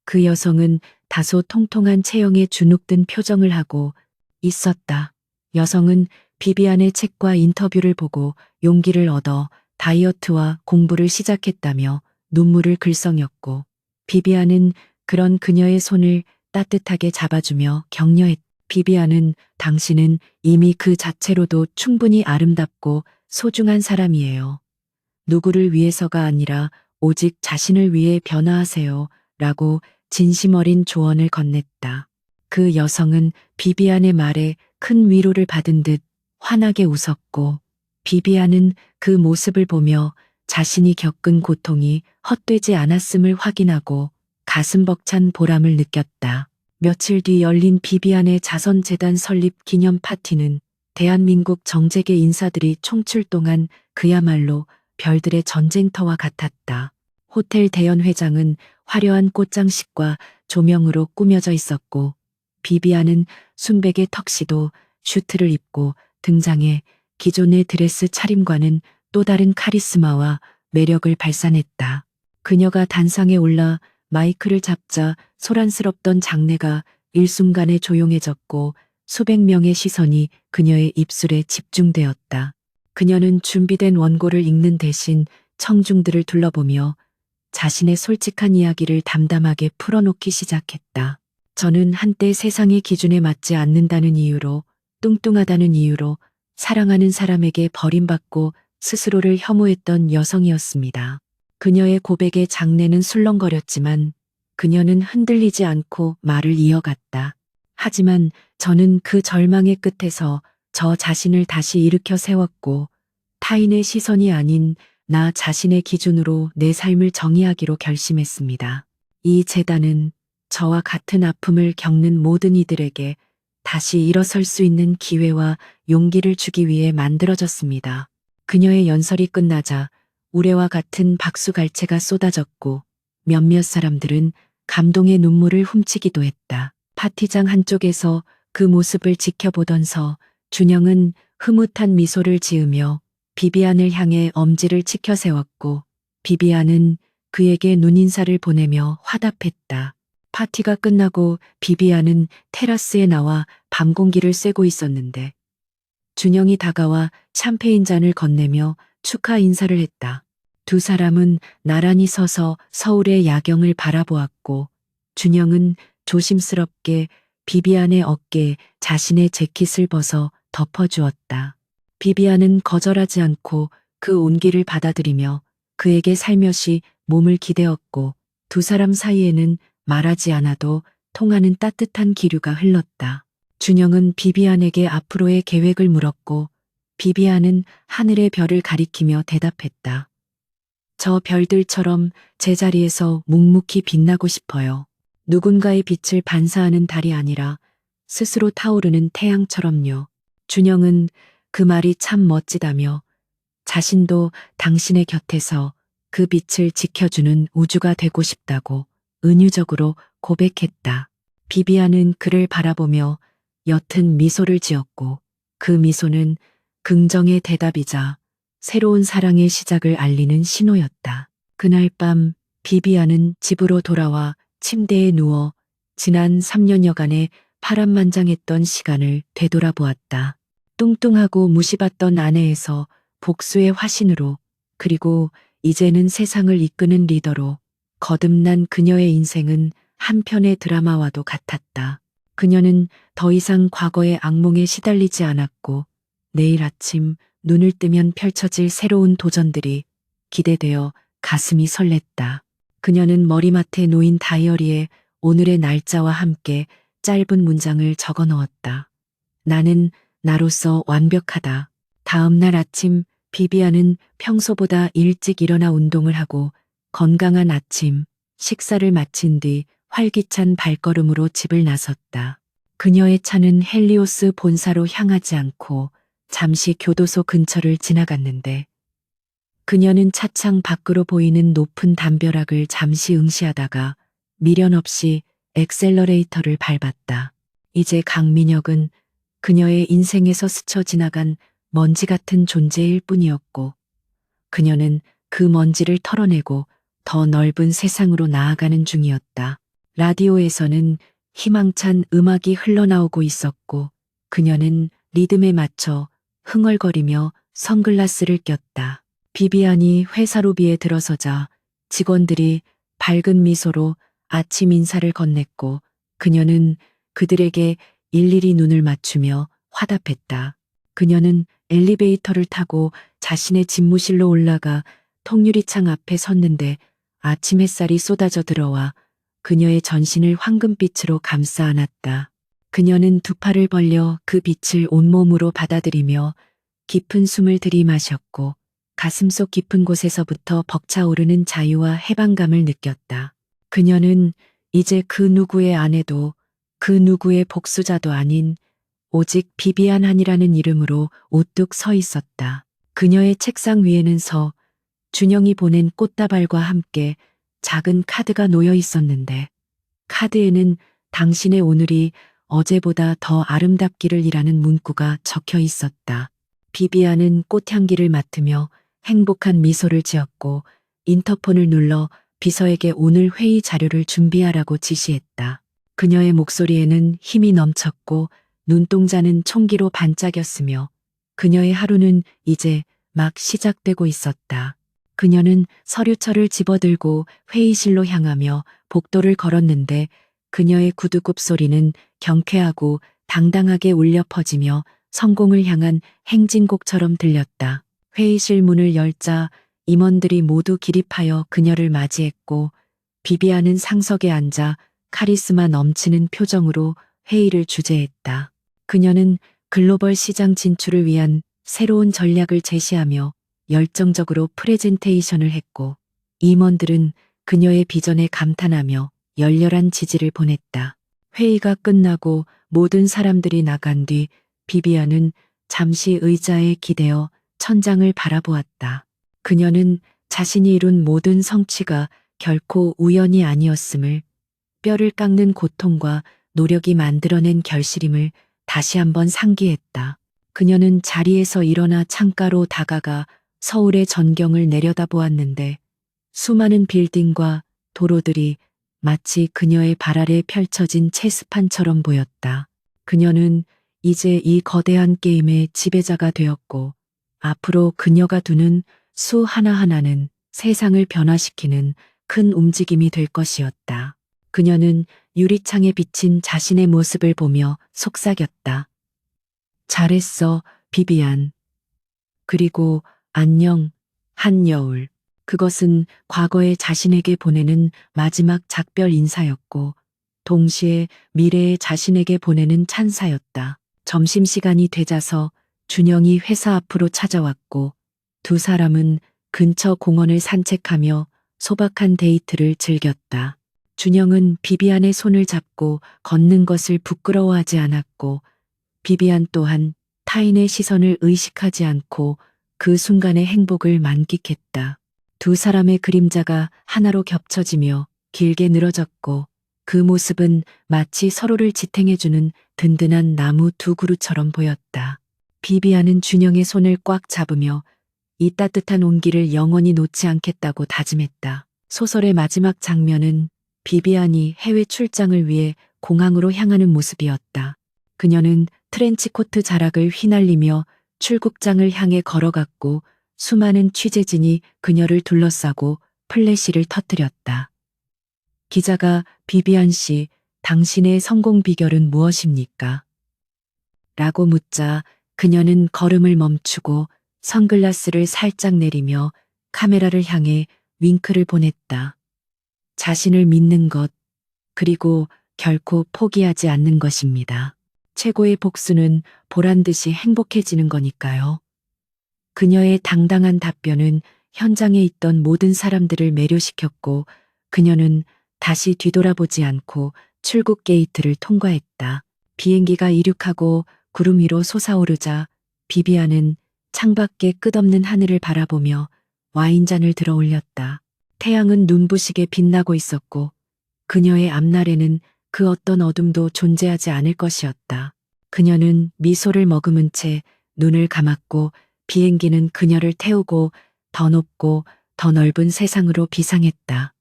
그 여성은 다소 통통한 체형에 주눅든 표정을 하고 있었다. 여성은 비비안의 책과 인터뷰를 보고 용기를 얻어 다이어트와 공부를 시작했다며 눈물을 글썽였고 비비안은 그런 그녀의 손을 따뜻하게 잡아주며 격려했다. 비비안은 당신은 이미 그 자체로도 충분히 아름답고 소중한 사람이에요. 누구를 위해서가 아니라 오직 자신을 위해 변화하세요. 라고 진심 어린 조언을 건넸다. 그 여성은 비비안의 말에 큰 위로를 받은 듯 환하게 웃었고, 비비안은 그 모습을 보며 자신이 겪은 고통이 헛되지 않았음을 확인하고 가슴 벅찬 보람을 느꼈다. 며칠 뒤 열린 비비안의 자선재단 설립 기념 파티는 대한민국 정재계 인사들이 총출동한 그야말로 별들의 전쟁터와 같았다. 호텔 대연회장은 화려한 꽃장식과 조명으로 꾸며져 있었고, 비비안은 순백의 턱시도 슈트를 입고 등장해 기존의 드레스 차림과는 또 다른 카리스마와 매력을 발산했다. 그녀가 단상에 올라 마이크를 잡자 소란스럽던 장내가 일순간에 조용해졌고 수백 명의 시선이 그녀의 입술에 집중되었다. 그녀는 준비된 원고를 읽는 대신 청중들을 둘러보며 자신의 솔직한 이야기를 담담하게 풀어놓기 시작했다. 저는 한때 세상의 기준에 맞지 않는다는 이유로, 뚱뚱하다는 이유로 사랑하는 사람에게 버림받고 스스로를 혐오했던 여성이었습니다. 그녀의 고백에 장내는 술렁거렸지만 그녀는 흔들리지 않고 말을 이어갔다. 하지만 저는 그 절망의 끝에서 저 자신을 다시 일으켜 세웠고, 타인의 시선이 아닌 나 자신의 기준으로 내 삶을 정의하기로 결심했습니다. 이 재단은 저와 같은 아픔을 겪는 모든 이들에게 다시 일어설 수 있는 기회와 용기를 주기 위해 만들어졌습니다. 그녀의 연설이 끝나자 우레와 같은 박수갈채가 쏟아졌고 몇몇 사람들은 감동의 눈물을 훔치기도 했다. 파티장 한쪽에서 그 모습을 지켜보던 준영은 흐뭇한 미소를 지으며 비비안을 향해 엄지를 치켜 세웠고, 비비안은 그에게 눈인사를 보내며 화답했다. 파티가 끝나고 비비안은 테라스에 나와 밤 공기를 쐬고 있었는데 준영이 다가와 샴페인 잔을 건네며 축하 인사를 했다. 두 사람은 나란히 서서 서울의 야경을 바라보았고, 준영은 조심스럽게 비비안의 어깨에 자신의 재킷을 벗어 덮어주었다. 비비안은 거절하지 않고 그 온기를 받아들이며 그에게 살며시 몸을 기대었고, 두 사람 사이에는 말하지 않아도 통하는 따뜻한 기류가 흘렀다. 준영은 비비안에게 앞으로의 계획을 물었고, 비비안은 하늘의 별을 가리키며 대답했다. 저 별들처럼 제자리에서 묵묵히 빛나고 싶어요. 누군가의 빛을 반사하는 달이 아니라 스스로 타오르는 태양처럼요. 준영은 그 말이 참 멋지다며 자신도 당신의 곁에서 그 빛을 지켜주는 우주가 되고 싶다고 은유적으로 고백했다. 비비안은 그를 바라보며 옅은 미소를 지었고, 그 미소는 긍정의 대답이자 새로운 사랑의 시작을 알리는 신호였다. 그날 밤 비비안은 집으로 돌아와 침대에 누워 지난 3년여간의 파란만장했던 시간을 되돌아보았다. 뚱뚱하고 무시받던 아내에서 복수의 화신으로, 그리고 이제는 세상을 이끄는 리더로 거듭난 그녀의 인생은 한편의 드라마와도 같았다. 그녀는 더 이상 과거의 악몽에 시달리지 않았고, 내일 아침 눈을 뜨면 펼쳐질 새로운 도전들이 기대되어 가슴이 설렜다. 그녀는 머리맡에 놓인 다이어리에 오늘의 날짜와 함께 짧은 문장을 적어 넣었다. 나는 나로서 완벽하다. 다음 날 아침 비비안은 평소보다 일찍 일어나 운동을 하고 건강한 아침 식사를 마친 뒤 활기찬 발걸음으로 집을 나섰다. 그녀의 차는 헬리오스 본사로 향하지 않고 잠시 교도소 근처를 지나갔는데, 그녀는 차창 밖으로 보이는 높은 담벼락을 잠시 응시하다가 미련 없이 엑셀러레이터를 밟았다. 이제 강민혁은 그녀의 인생에서 스쳐 지나간 먼지 같은 존재일 뿐이었고, 그녀는 그 먼지를 털어내고 더 넓은 세상으로 나아가는 중이었다. 라디오에서는 희망찬 음악이 흘러나오고 있었고, 그녀는 리듬에 맞춰 흥얼거리며 선글라스를 꼈다. 비비안이 회사 로비에 들어서자 직원들이 밝은 미소로 아침 인사를 건넸고, 그녀는 그들에게 일일이 눈을 맞추며 화답했다. 그녀는 엘리베이터를 타고 자신의 집무실로 올라가 통유리창 앞에 섰는데 아침 햇살이 쏟아져 들어와 그녀의 전신을 황금빛으로 감싸 안았다. 그녀는 두 팔을 벌려 그 빛을 온몸으로 받아들이며 깊은 숨을 들이마셨고 가슴속 깊은 곳에서부터 벅차오르는 자유와 해방감을 느꼈다. 그녀는 이제 그 누구의 아내도 그 누구의 복수자도 아닌 오직 비비안한이라는 이름으로 우뚝 서 있었다. 그녀의 책상 위에는 준영이 보낸 꽃다발과 함께 작은 카드가 놓여 있었는데 카드에는 당신의 오늘이 어제보다 더 아름답기를 이라는 문구가 적혀 있었다. 비비안은 꽃향기를 맡으며 행복한 미소를 지었고 인터폰을 눌러 비서에게 오늘 회의 자료를 준비하라고 지시했다. 그녀의 목소리에는 힘이 넘쳤고 눈동자는 총기로 반짝였으며 그녀의 하루는 이제 막 시작되고 있었다. 그녀는 서류철을 집어들고 회의실로 향하며 복도를 걸었는데 그녀의 구두굽 소리는 경쾌하고 당당하게 울려 퍼지며 성공을 향한 행진곡처럼 들렸다. 회의실 문을 열자 임원들이 모두 기립하여 그녀를 맞이했고 비비안은 상석에 앉아 카리스마 넘치는 표정으로 회의를 주재했다. 그녀는 글로벌 시장 진출을 위한 새로운 전략을 제시하며 열정적으로 프레젠테이션을 했고 임원들은 그녀의 비전에 감탄하며 열렬한 지지를 보냈다. 회의가 끝나고 모든 사람들이 나간 뒤 비비안은 잠시 의자에 기대어 천장을 바라보았다. 그녀는 자신이 이룬 모든 성취가 결코 우연이 아니었음을, 뼈를 깎는 고통과 노력이 만들어낸 결실임을 다시 한번 상기했다. 그녀는 자리에서 일어나 창가로 다가가 서울의 전경을 내려다보았는데 수많은 빌딩과 도로들이 마치 그녀의 발 아래 펼쳐진 체스판처럼 보였다. 그녀는 이제 이 거대한 게임의 지배자가 되었고 앞으로 그녀가 두는 수 하나하나는 세상을 변화시키는 큰 움직임이 될 것이었다. 그녀는 유리창에 비친 자신의 모습을 보며 속삭였다. 잘했어, 비비안. 그리고 안녕, 한여울. 그것은 과거의 자신에게 보내는 마지막 작별 인사였고 동시에 미래의 자신에게 보내는 찬사였다. 점심시간이 되자서 준영이 회사 앞으로 찾아왔고 두 사람은 근처 공원을 산책하며 소박한 데이트를 즐겼다. 준영은 비비안의 손을 잡고 걷는 것을 부끄러워하지 않았고 비비안 또한 타인의 시선을 의식하지 않고 그 순간의 행복을 만끽했다. 두 사람의 그림자가 하나로 겹쳐지며 길게 늘어졌고 그 모습은 마치 서로를 지탱해주는 든든한 나무 두 그루처럼 보였다. 비비안은 준영의 손을 꽉 잡으며 이 따뜻한 온기를 영원히 놓지 않겠다고 다짐했다. 소설의 마지막 장면은 비비안이 해외 출장을 위해 공항으로 향하는 모습이었다. 그녀는 트렌치코트 자락을 휘날리며 출국장을 향해 걸어갔고 수많은 취재진이 그녀를 둘러싸고 플래시를 터뜨렸다. 기자가 비비안 씨, 당신의 성공 비결은 무엇입니까? 라고 묻자 그녀는 걸음을 멈추고 선글라스를 살짝 내리며 카메라를 향해 윙크를 보냈다. 자신을 믿는 것, 그리고 결코 포기하지 않는 것입니다. 최고의 복수는 보란 듯이 행복해지는 거니까요. 그녀의 당당한 답변은 현장에 있던 모든 사람들을 매료시켰고 그녀는 다시 뒤돌아보지 않고 출국 게이트를 통과했다. 비행기가 이륙하고 구름 위로 솟아오르자 비비안은 창밖에 끝없는 하늘을 바라보며 와인잔을 들어 올렸다. 태양은 눈부시게 빛나고 있었고 그녀의 앞날에는 그 어떤 어둠도 존재하지 않을 것이었다. 그녀는 미소를 머금은 채 눈을 감았고 비행기는 그녀를 태우고 더 높고 더 넓은 세상으로 비상했다.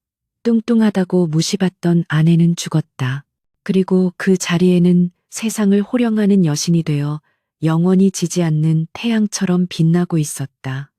뚱뚱하다고 무시받던 아내는 죽었다. 그리고 그 자리에는 세상을 호령하는 여신이 되어 영원히 지지 않는 태양처럼 빛나고 있었다.